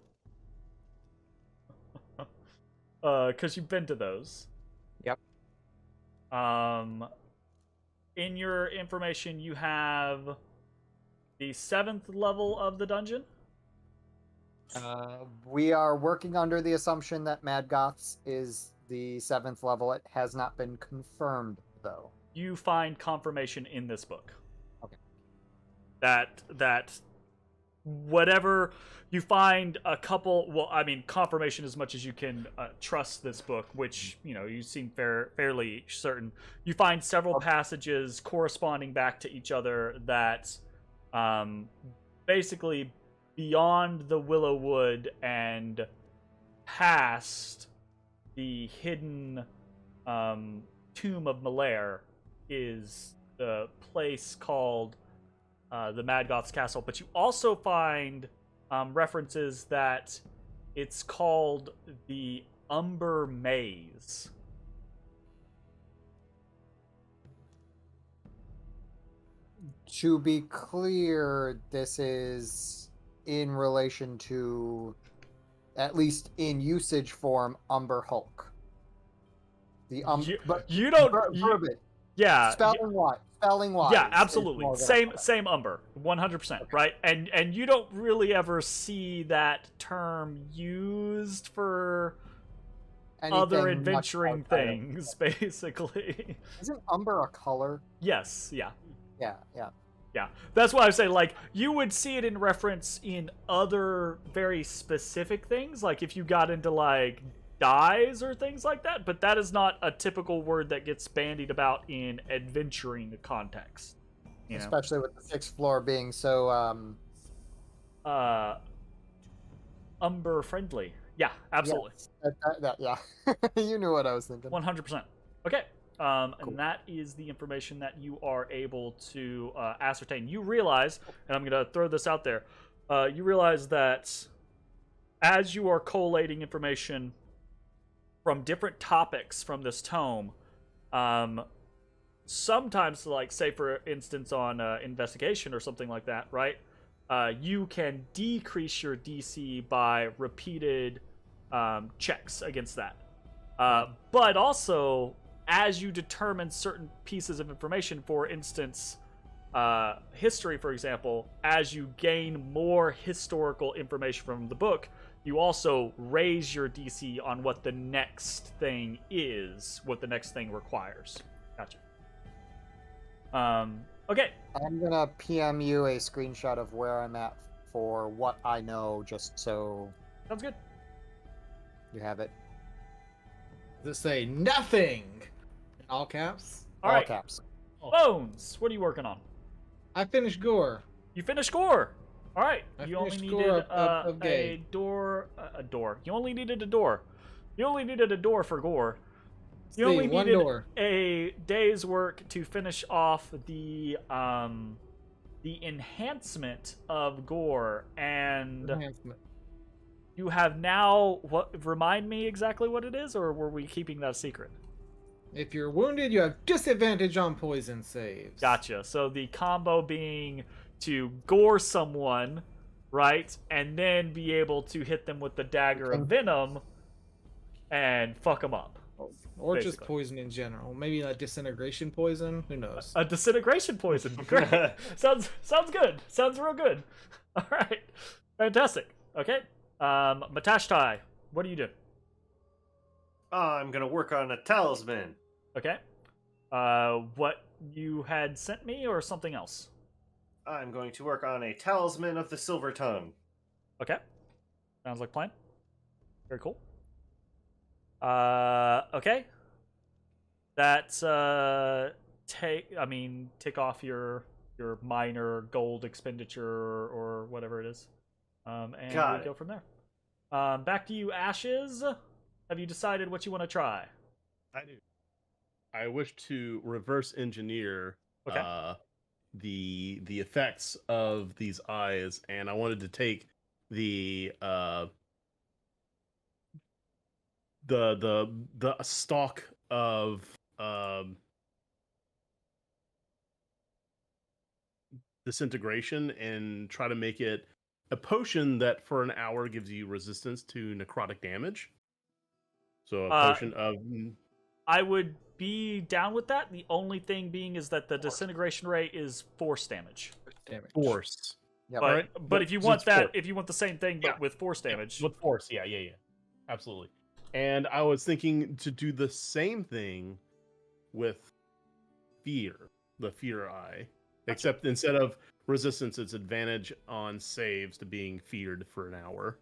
Because you've been to those. Yep. In your information, you have the 7th level of the dungeon. We are working under the assumption that Mad Goths is the 7th level. It has not been confirmed, though. You find confirmation in this book. Okay. That whatever you find a couple, well, I mean, confirmation as much as you can trust this book, which, you know, you seem fairly certain. You find several passages corresponding back to each other that basically beyond the Willow Wood and past the hidden tomb of Malaire is the place called the Mad Goth's Castle. But you also find references that it's called the Umber Maze. To be clear, this is in relation to, at least in usage form, Umber Hulk. The you don't. verbiage. Yeah. Spelling wise. Yeah, absolutely. Same Umber, 100%, right? And you don't really ever see that term used for other adventuring things, basically. Isn't Umber a color? Yes, yeah. Yeah. That's why I say, like, you would see it in reference in other very specific things, like if you got into, like, dyes or things like that, but that is not a typical word that gets bandied about in adventuring context. You know? Especially with the 6th floor being so Umber friendly. Yeah, absolutely. Yes. Yeah. You knew what I was thinking. 100%. Okay. Cool. And that is the information that you are able to ascertain. You realize, and I'm going to throw this out there, you realize that as you are collating information from different topics from this tome, sometimes, like, say, for instance, on investigation or something like that, right? You can decrease your DC by repeated checks against that. But also, as you determine certain pieces of information, for instance, history, for example, as you gain more historical information from the book, you also raise your DC on what the next thing is, what the next thing requires. Gotcha. Okay. I'm gonna PM you a screenshot of where I'm at for what I know, just so Sounds good. you have it. Does it say nothing in all caps? All right. caps. Bones, what are you working on? I finished Gore. You finished Gore. All right. I You only finished needed Gore of a Gay. door. A door. You only needed a door. You only needed a door for Gore. You See, only one needed door. a day's work to finish off the the enhancement of gore, and Enhancement. you have now remind me exactly what it is, or were we keeping that a secret? If you're wounded, you have disadvantage on poison saves. Gotcha. So the combo being to gore someone, right, and then be able to hit them with the dagger of venom and fuck them up. Or just basically. poison in general. Maybe a disintegration poison. Who knows? A disintegration poison. Great. Sounds good. Sounds real good. All right. Fantastic. Okay. Matashtai, what do you do? I'm gonna work on a talisman. Okay. What you had sent me or something else? I'm going to work on a talisman of the Silver Tongue. Okay. Sounds like a plan. Very cool. Okay. That's tick off your minor gold expenditure or whatever it is. And we go from there. Back to you, Ashes. Have you decided what you want to try? I do. I wish to reverse engineer the effects of these eyes, and I wanted to take the stalk of disintegration and try to make it a potion that for an hour gives you resistance to necrotic damage. So a potion of... I would be down with that. The only thing being is that the disintegration rate is force damage. Force. Yep. But Right. but if you So want it's that, force. if you want the same thing but Yeah. with force damage, With force, yeah. Absolutely. And I was thinking to do the same thing with fear, the fear eye. Except instead of resistance, it's advantage on saves to being feared for an hour.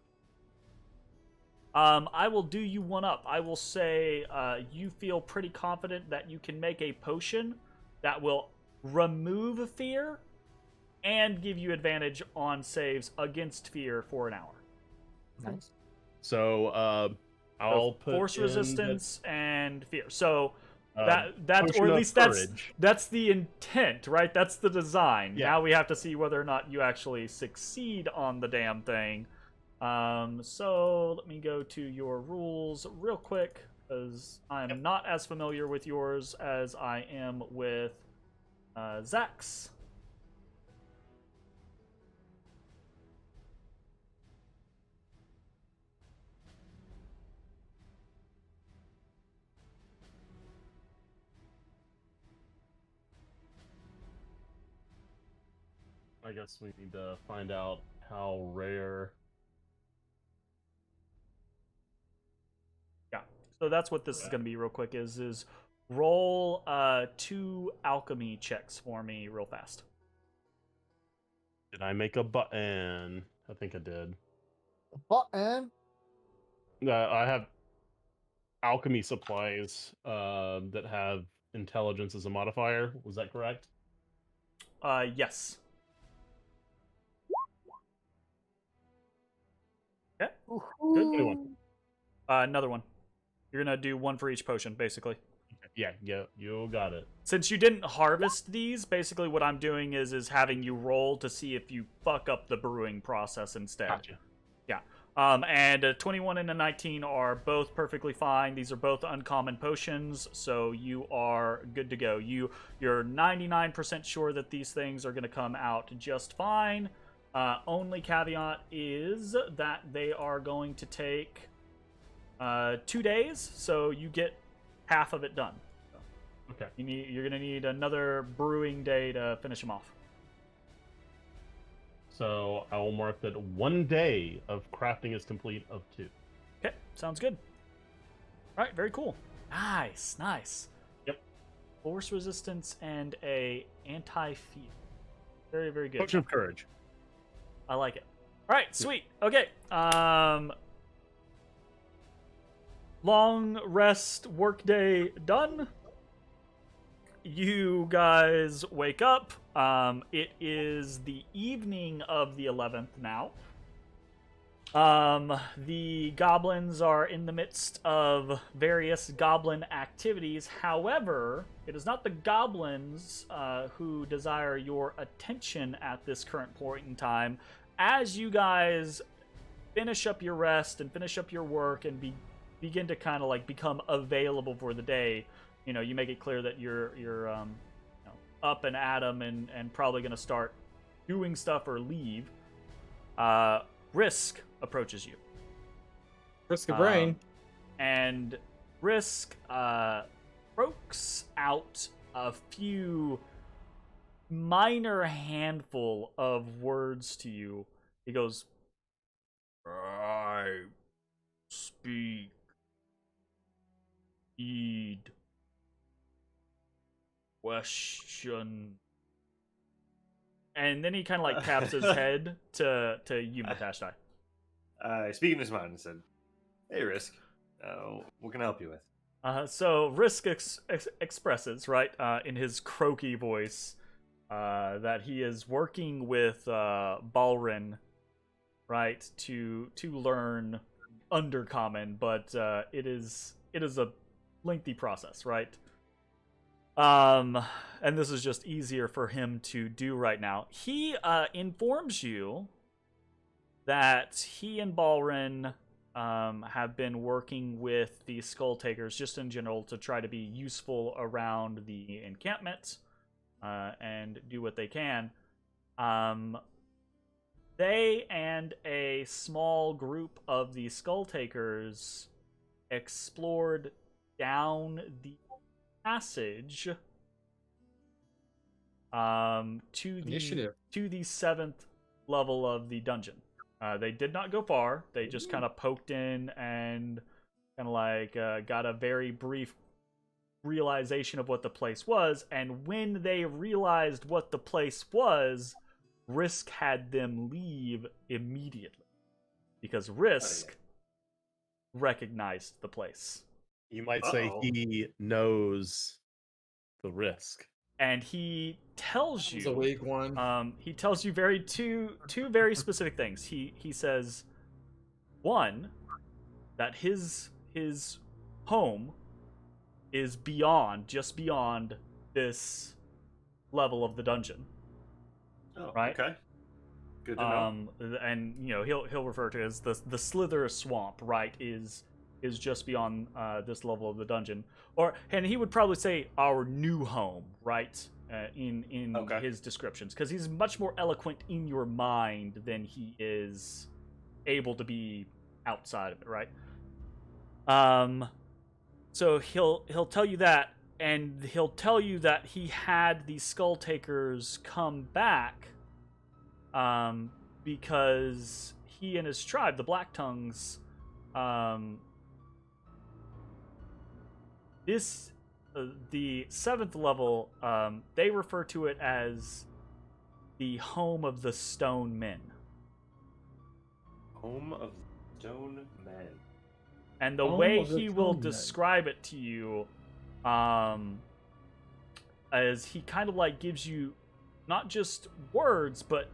I will do you one up. I will say you feel pretty confident that you can make a potion that will remove fear and give you advantage on saves against fear for an hour. Nice. So I'll put force in resistance and fear. So that, that's potion or at of least courage. that's the intent, right? That's the design. Yeah. Now we have to see whether or not you actually succeed on the damn thing. So let me go to your rules real quick, because I'm not as familiar with yours as I am with Zach's. I guess we need to find out how rare. Yeah. So that's what this is going to be real quick is roll 2 alchemy checks for me real fast. Did I make a button? I think I did. Button. I have alchemy supplies that have intelligence as a modifier. Was that correct? Yes. Okay. Good. 21. Another one. You're going to do 1 for each potion, basically. Yeah, you got it. Since you didn't harvest these, basically what I'm doing is having you roll to see if you fuck up the brewing process instead. Gotcha. Yeah. And a 21 and a 19 are both perfectly fine. These are both uncommon potions, so you are good to go. You're 99% sure that these things are going to come out just fine. Only caveat is that they are going to take 2 days, so you get half of it done. Okay. You're going to need another brewing day to finish them off. So I will mark that 1 day of crafting is complete of 2. Okay, sounds good. All right, very cool. Nice. Yep. Force resistance and a anti-fear. Very, very good. Potion of courage. I like it. All right, sweet. Okay. Long rest workday done. You guys wake up. It is the evening of the 11th now. The goblins are in the midst of various goblin activities. However, it is not the goblins who desire your attention at this current point in time. As you guys finish up your rest and finish up your work and begin to kind of like become available for the day, you make it clear that you're up and at 'em and probably going to start doing stuff or leave. Risk approaches you. Risk a brain. And Risk croaks out a few minor handful of words to you. He goes, I speak, need, question. And then he kind of like taps his head to you, Matashtai. Speaking his mind and said, "Hey, Risk, what can I help you with?" So Risk expresses, right, in his croaky voice, that he is working with Balrin, right, to learn Undercommon, but it is a lengthy process, right? And this is just easier for him to do right now. He informs you that he and Balrin have been working with the Skull Takers just in general to try to be useful around the encampment and do what they can. They and a small group of the Skull Takers explored down the passage to the 7th level of the dungeon. They did not go far. They just kind of poked in and kind of like got a very brief realization of what the place was. And when they realized what the place was, Risk had them leave immediately because Risk recognized the place. You might say he knows the Risk. And he tells you It's a weak one. He tells you two very specific things. He says, one, that his home is just beyond this level of the dungeon. Oh, right? Okay. Good to know. And he'll refer to it as the Slither Swamp, right? Is just beyond this level of the dungeon, and he would probably say our new home, right? In his descriptions, because he's much more eloquent in your mind than he is able to be outside of it, right? So he'll tell you that, and he'll tell you that he had the Skull Takers come back, because he and his tribe, the Black Tongues, the 7th level, they refer to it as the home of the Stone Men. Home of Stone Men. And the Home way of the he will Stone Men. describe it to you, as he kind of like gives you not just words, but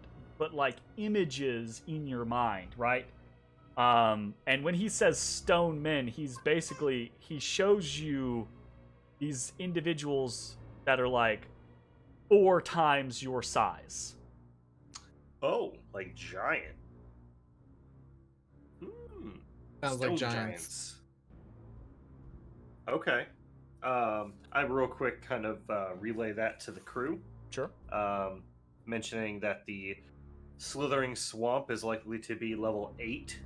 like images in your mind, right? And when he says stone men, he shows you these individuals that are like 4 times your size. Oh, like giant. Sounds like giants. Okay. I real quick kind of relay that to the crew. Sure. Mentioning that the Slithering Swamp is likely to be level 8,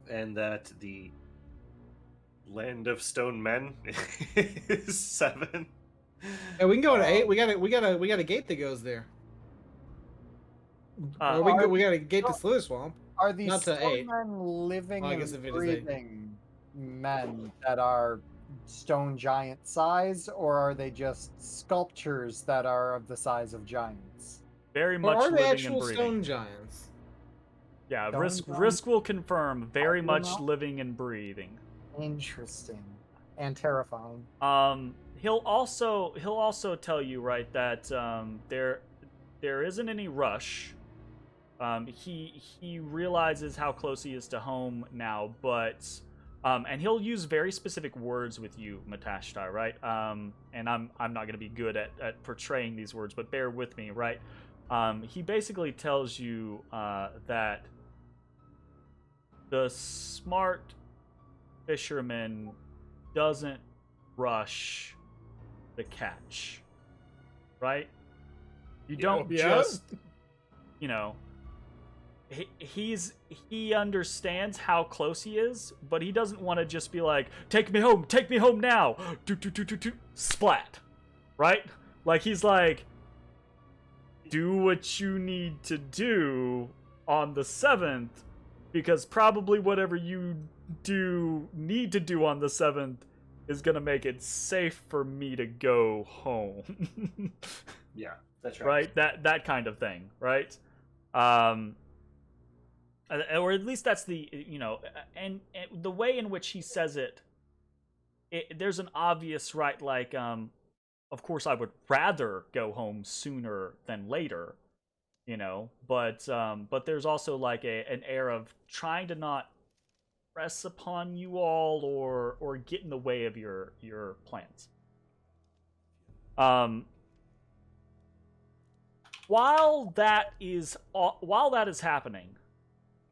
and that the Land of Stone Men is 7. Yeah, we can go to 8. We got a gate that goes there. Or we got a gate to Slither Swamp. Are these Not to stone 8. men living Well, I guess and if it is 8. breathing men that are stone giant size, or are they just sculptures that are of the size of giants? Very Or much are they living actual and breathing. stone giants? Yeah, Stone Risk giants? will confirm. Very don't much know. living and breathing. Interesting and terrifying. He'll also tell you, right, that there isn't any rush. He realizes how close he is to home now, but and he'll use very specific words with you, Matashtai, right? And I'm not gonna be good at portraying these words, but bear with me, right? He basically tells you that the smart fisherman doesn't rush the catch, right? You don't just, you know, he understands how close he is, but he doesn't want to just be like, take me home now, splat, right? Like, he's like, do what you need to do on the 7th, because probably whatever you need to do on the 7th is gonna make it safe for me to go home. Yeah, that's right. Right? That kind of thing, right? Or at least that's the, you know, and the way in which he says it, there's an obvious, right, like, of course I would rather go home sooner than later, you know, but there's also like an air of trying to not press upon you all or get in the way of your plans. While that is happening,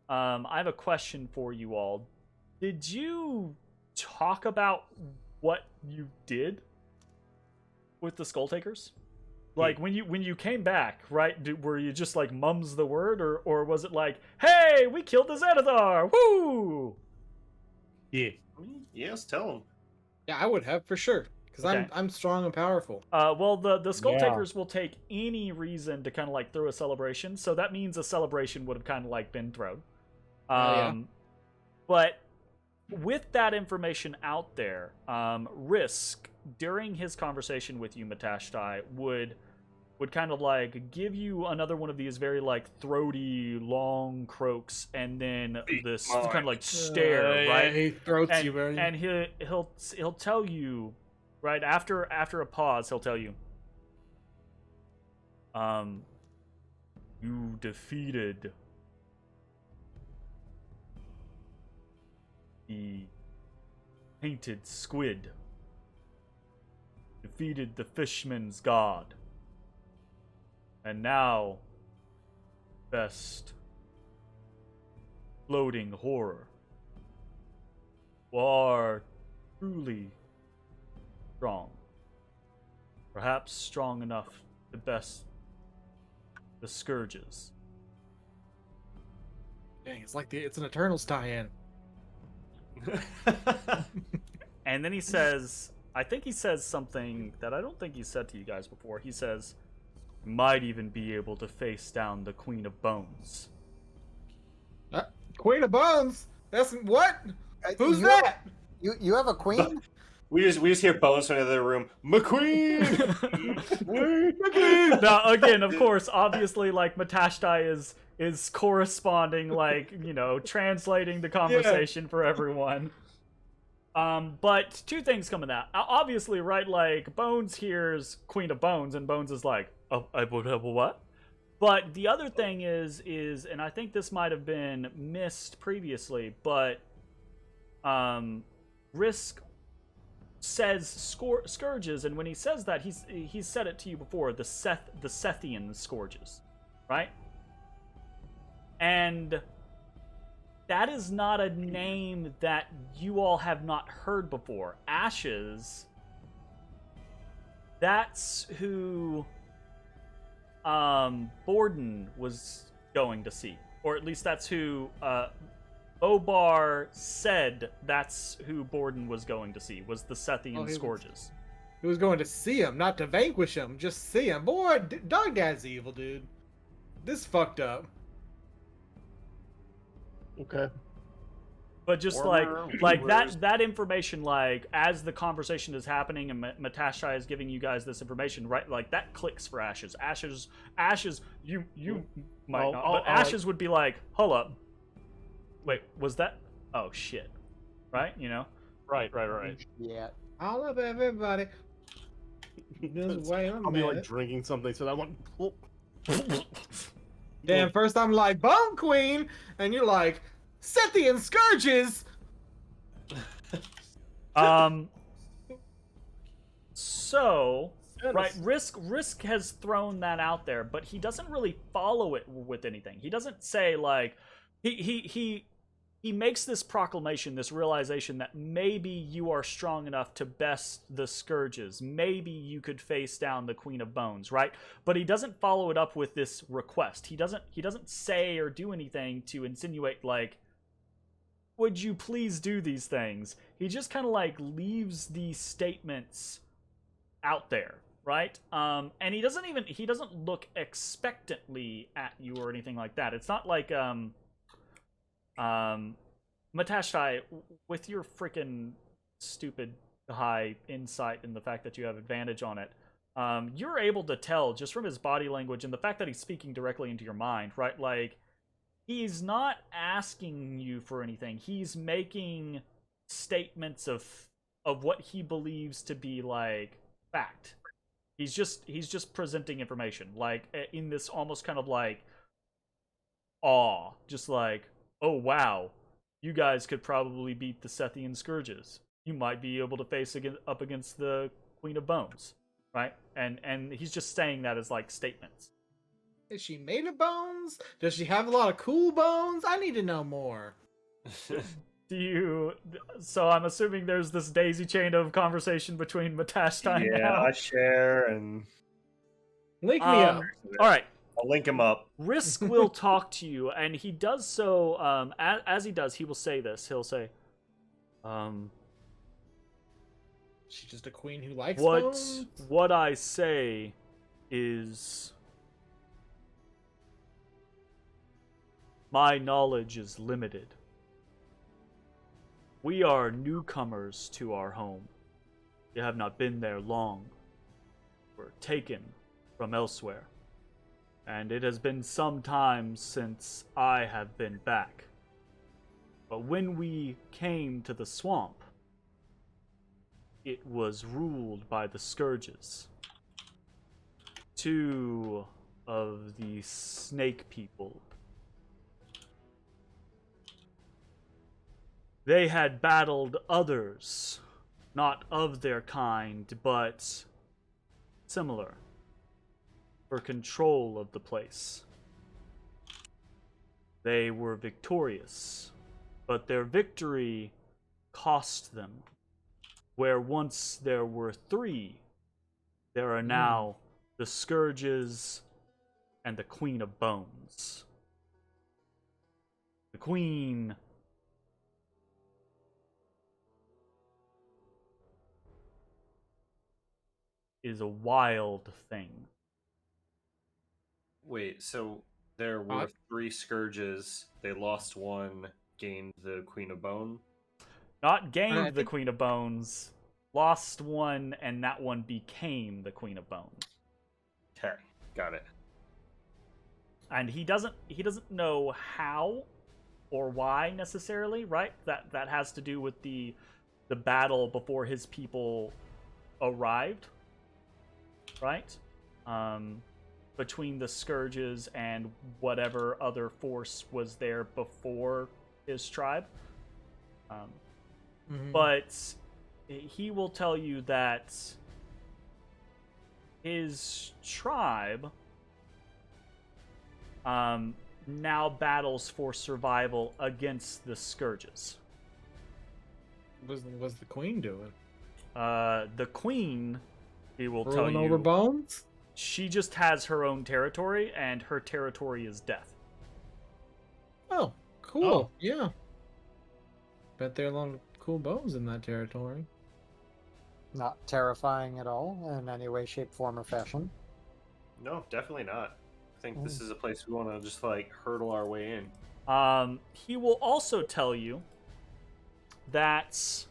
I have a question for you all. Did you talk about what you did with the Skull Takers? Like, when you came back, right? Were you just like mums the word, or was it like, hey, we killed the Xanathar, woo? Yeah. Yes, tell him. Yeah, I would have for sure, because Okay. I'm strong and powerful. Well, the Skull Takers will take any reason to kind of like throw a celebration, so that means a celebration would have kind of like been thrown. Yeah. But with that information out there, Risk, during his conversation with you, Matashtai, would kind of like give you another one of these very like throaty long croaks, and then this kind of like stare, right? Yeah, he throats And, you, man. and he'll tell you, right after a pause, he'll tell you, you defeated the painted squid, defeated the fishman's god, and now best floating horror are truly strong, perhaps strong enough to best the scourges. Dang, it's like it's an Eternals tie-in. And then he says, I think he says something that I don't think he said to you guys before. He says, might even be able to face down the Queen of Bones. Queen of Bones? That's what? Who's you that? You have a queen? We just hear Bones from the other room. McQueen. Now, again, of course, obviously, like, Matashtai is corresponding, like, you know, translating the conversation for everyone. But two things come in that. Obviously, right, like, Bones hears Queen of Bones, and Bones is like, oh, I would have what? But the other thing is, and I think this might have been missed previously, but Risk says scourges, and when he says that, he's said it to you before, the Sethian scourges, right? And that is not a name that you all have not heard before. Ashes, that's who Borden was going to see, or at least that's who Obar said that's who Borden was going to see, was the Sethian scourges. He was going to see him, not to vanquish him, just see him. Boy, Dog Dad's evil, dude. This fucked up. Okay. But just like that information, like, as the conversation is happening and Matashtai is giving you guys this information, right? Like, that clicks for Ashes. Ashes, you might not, but Ashes would be like, hold up. Wait, was that? Oh, shit. Right? You know? Right. Yeah. I love everybody. This way I'm I'll be mad. like drinking something, so that one. Then first I'm like, Bone Queen, and you're like, Sethian Scourges! So, right, Dennis. Risk has thrown that out there, but he doesn't really follow it with anything. He doesn't say like he makes this proclamation, this realization that maybe you are strong enough to best the Scourges. Maybe you could face down the Queen of Bones, right? But he doesn't follow it up with this request. He doesn't say or do anything to insinuate like, would you please do these things? He just kind of like leaves these statements out there, right? And he doesn't look expectantly at you or anything like that. It's not like Matashtai, with your freaking stupid high insight and the fact that you have advantage on it, you're able to tell just from his body language and the fact that he's speaking directly into your mind, right? Like, he's not asking you for anything. He's making statements of what he believes to be like fact. He's just presenting information, like in this almost kind of like awe, just like, oh wow, you guys could probably beat the Sethian Scourges. You might be able to face up against the Queen of Bones, right? And he's just saying that as like statements. Is she made of bones? Does she have a lot of cool bones? I need to know more. So I'm assuming there's this daisy chain of conversation between Matashtai yeah, now. I share and Link me up. All right. I'll link him up. Risk will talk to you, and he does so. As he does, he will say this. He'll say, She's just a queen who likes bones. What I say is, my knowledge is limited. We are newcomers to our home. We have not been there long. We're taken from elsewhere. And it has been some time since I have been back. But when we came to the swamp, it was ruled by the Scourges. 2 of the snake people. They had battled others, not of their kind, but similar, for control of the place. They were victorious, but their victory cost them. Where once there were 3, there are now the Scourges and the Queen of Bones. The Queen is a wild thing. Wait, so there were 3 Scourges. They lost 1, gained the Queen of Bone. Not gained the Queen of Bones, lost 1, and that one became the Queen of Bones. Okay, got it. And he doesn't know how or why necessarily, right? That has to do with the battle before his people arrived, right? Between the Scourges and whatever other force was there before his tribe. But he will tell you that his tribe now battles for survival against the Scourges. What's the queen doing? The queen, he will tell Rolling you, over bones? she just has her own territory, and her territory is death. Oh, cool. Yeah. Bet there are a lot of cool bones in that territory. Not terrifying at all in any way, shape, form, or fashion. No, definitely not. I think this is a place we want to just like hurdle our way in. He will also tell you that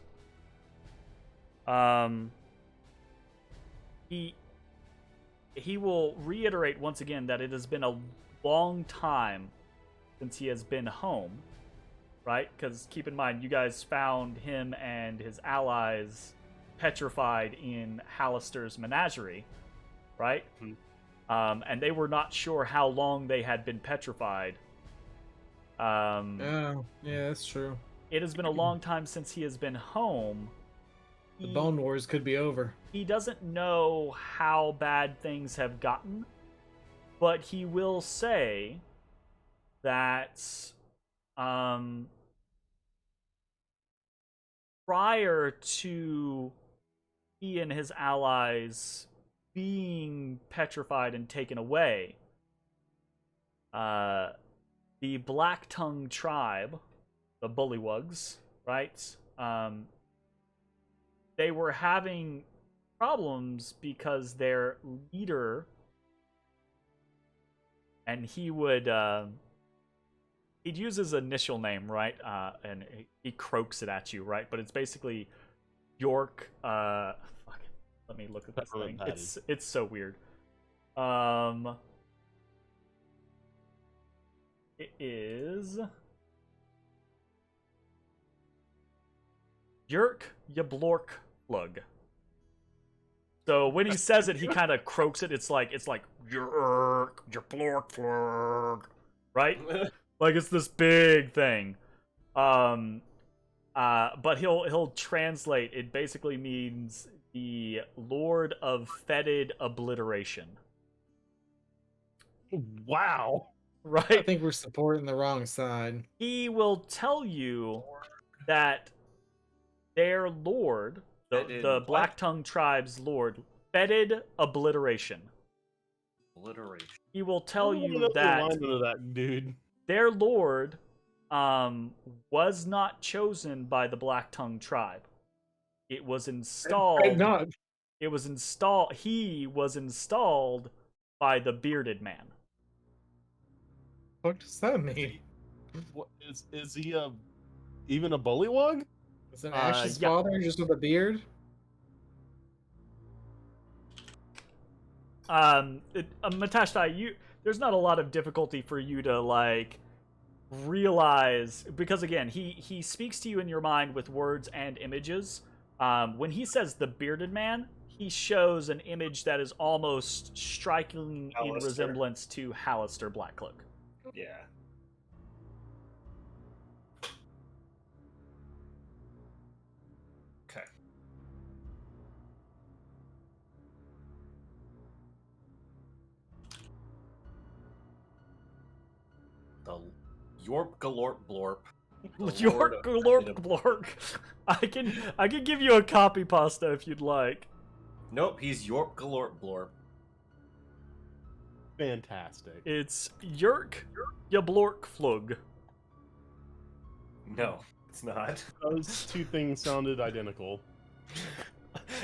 he will reiterate once again that it has been a long time since he has been home, right? Because keep in mind, you guys found him and his allies petrified in Halaster's menagerie, right? and they were not sure how long they had been petrified. Oh, yeah, that's true. It has been a long time since he has been home. The Bone Wars could be over. He doesn't know how bad things have gotten, but he will say that prior to he and his allies being petrified and taken away, the Black Tongue tribe, the Bullywugs, right? They were having problems because their leader, and he would he'd use his initial name, right? And he croaks it at you, right? But it's basically York. Fuck. Let me look at this thing. It's so weird. It is Yerk Yablork Plug. So when he says it, he kind of croaks it. It's like Yerk Yablork Plug, right? Like it's this big thing. But he'll translate. It basically means the Lord of Fetid Obliteration. Wow. Right? I think we're supporting the wrong side. He will tell you that their lord, the Black Tongue tribe's lord, Fetid Obliteration. Obliteration. He will tell you The that alignment of that dude. their lord was not chosen by the Black Tongue tribe. It was installed. Not. It was installed. He was installed by the Bearded Man. What does that mean? What, is he even a bullywug? Is it Ash's yeah. father just with a beard? Matashtai, there's not a lot of difficulty for you to like realize, because again, he speaks to you in your mind with words and images. When he says the Bearded Man, he shows an image that is almost striking in Halaster. resemblance to Halaster Blackcloak. Yeah. Okay. The Yorp Galorp Blorp. York Glorp Blork. I can give you a copy pasta if you'd like. Nope, he's Yorp Galorp Blorp. Fantastic. It's Yerk Yablork Flug. No, it's not. Those two things sounded identical.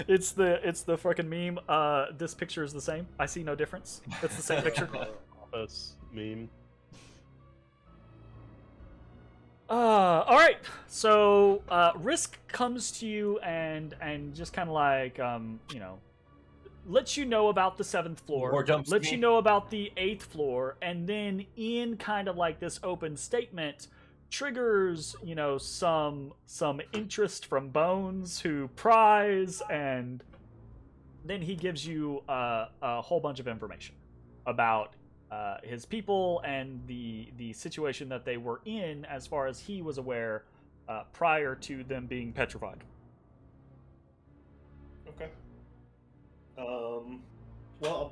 It's the fucking meme. This picture is the same. I see no difference. It's the same picture. Office meme. All right. So Risk comes to you and just kind of like lets you know about the 7th floor, Or dumps lets me. you know about the 8th floor, and then in kind of like this open statement triggers some interest from Bones, who pries, and then he gives you a whole bunch of information about his people and the situation that they were in, as far as he was aware, prior to them being petrified. Okay. Well, I'll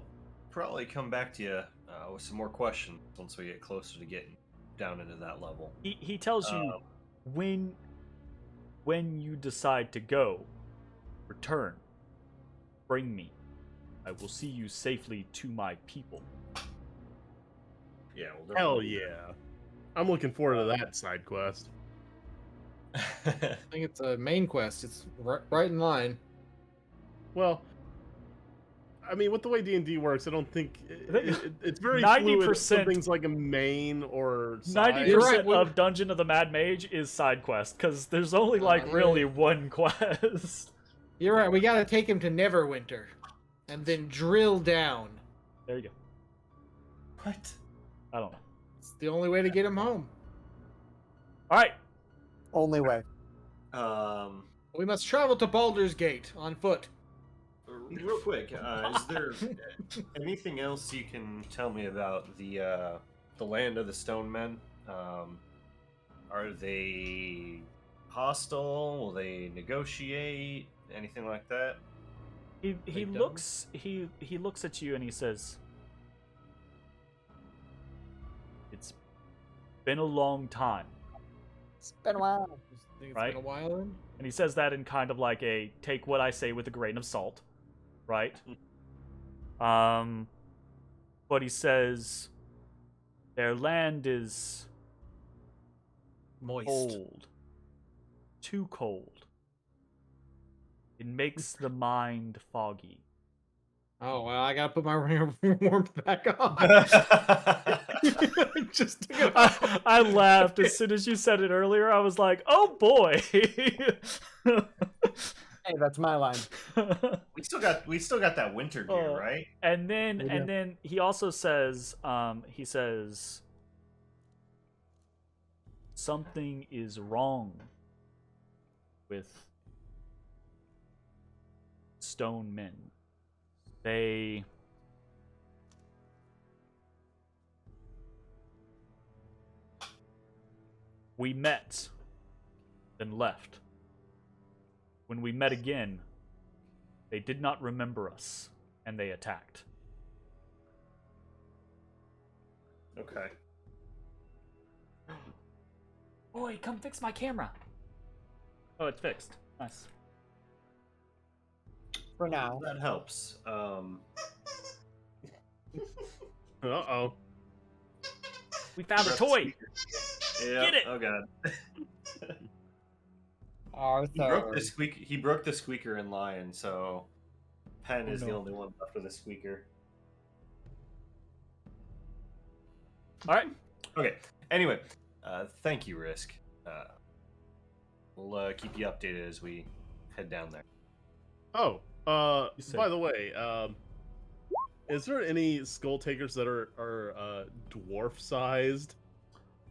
probably come back to you with some more questions once we get closer to getting down into that level. He tells you when you decide to go, return, bring me. I will see you safely to my people. Yeah. Well, Hell yeah. I'm looking forward to that side quest. I think it's a main quest. It's right in line. Well, I mean, with the way D&D works, I don't think it's very 90%. fluid if something's like a main or side. 90% of Dungeon of the Mad Mage is side quest, because there's only like really one quest. You're right. We gotta take him to Neverwinter, and then drill down. There you go. What? I don't know. It's the only way to get him home. All right. Only way. We must travel to Baldur's Gate on foot. real quick, is there anything else you can tell me about the land of the Stone Men? Are they hostile? Will they negotiate? Anything like that? He looks at you and he says, "It's been a long time." It's been a while. Think it's Right? been a while. Then? And he says that in kind of like a take what I say with a grain of salt, right? But he says their land is Moist. cold. Too cold. It makes the mind foggy. Oh well, I gotta put my ring of warmth back on. Just I laughed as soon as you said it earlier. I was like, "Oh boy!" Hey, that's my line. we still got that winter gear, Oh. right? And then Yeah. and then he also says, something is wrong with stone men. We met, then left. When we met again, they did not remember us, and they attacked. Okay. Boy, come fix my camera. Oh, it's fixed. Nice. For now. That helps. Uh-oh. We found a Grab the toy. speaker. Yeah. Get it! Oh god. Arthur. He broke the squeaker in Lion, so Pen is the no. only one left with a squeaker. All right. Okay. Anyway, thank you, Risk. We'll keep you updated as we head down there. Oh, You say- by the way, is there any skull takers that are dwarf-sized?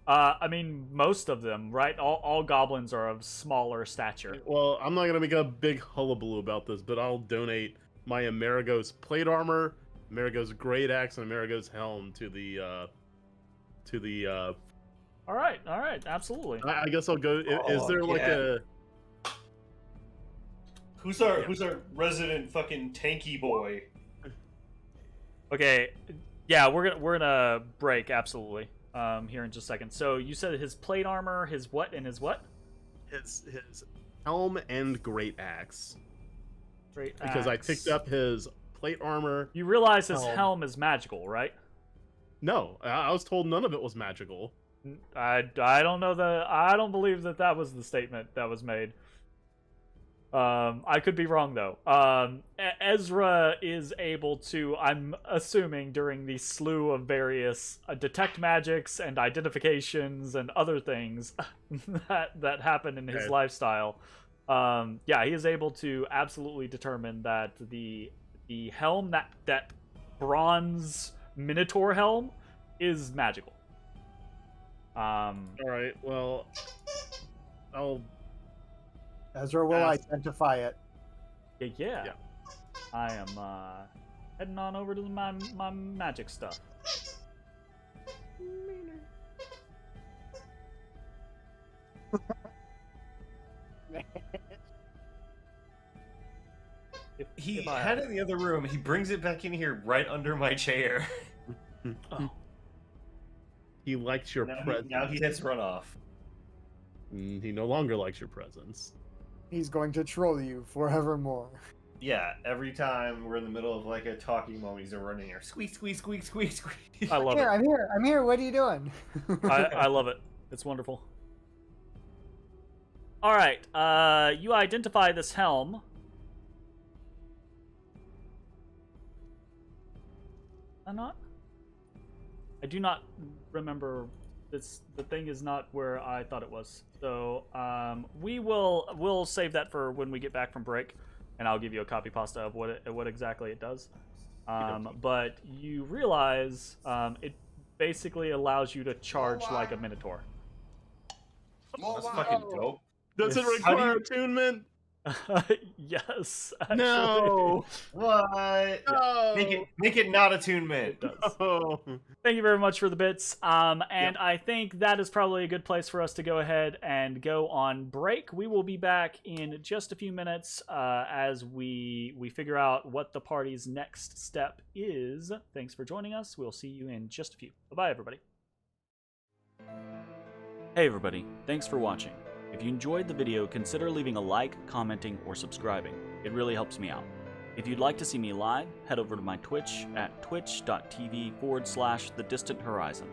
I mean, most of them, right? All goblins are of smaller stature. Well, I'm not gonna make a big hullabaloo about this, but I'll donate my Amerigo's plate armor, Amerigo's great axe, and Amerigo's helm to the. All right, absolutely. I guess I'll go. Is Oh, there like yeah. a? Who's our resident fucking tanky boy? Okay, yeah, we're gonna break absolutely. Here in just a second. So you said his plate armor, his what, and his what? His helm and great axe. Great Because I axe. picked up his plate armor. You realize his helm. helm is magical, right? No, I was told none of it was magical. I don't know that. I don't believe that was the statement that was made. I could be wrong though. Ezra is able to, I'm assuming, during the slew of various detect magics and identifications and other things that happen in his Okay. lifestyle. Yeah, he is able to absolutely determine that the helm, that bronze minotaur helm, is magical. All right, well, I'll. Ezra will Ask- identify it. Yeah. I am heading on over to my magic stuff. He If I had it in the other room. He brings it back in here right under my chair. Oh. He likes your presence. Now he hits run off. He no longer likes your presence. He's going to troll you forevermore. Yeah, every time we're in the middle of like a talking moment, he's running here. Squeak, squeak, squeak, squeak, squeak. I love Here, it. I'm here. What are you doing? I love it. It's wonderful. All right. You identify this helm. I'm not. I do not remember. The thing is not where I thought it was. So we'll save that for when we get back from break, and I'll give you a copy pasta of what exactly it does. But you realize it basically allows you to charge like a minotaur. That's fucking dope. Does it How do require you- attunement? Yes. Actually. No. What? No. Make it not attunement. It does. Oh. Thank you very much for the bits. And I think that is probably a good place for us to go ahead and go on break. We will be back in just a few minutes as we figure out what the party's next step is. Thanks for joining us. We'll see you in just a few. Bye-bye, everybody. Hey, everybody. Thanks for watching. If you enjoyed the video, consider leaving a like, commenting, or subscribing. It really helps me out. If you'd like to see me live, head over to my Twitch at twitch.tv/thedistanthorizon.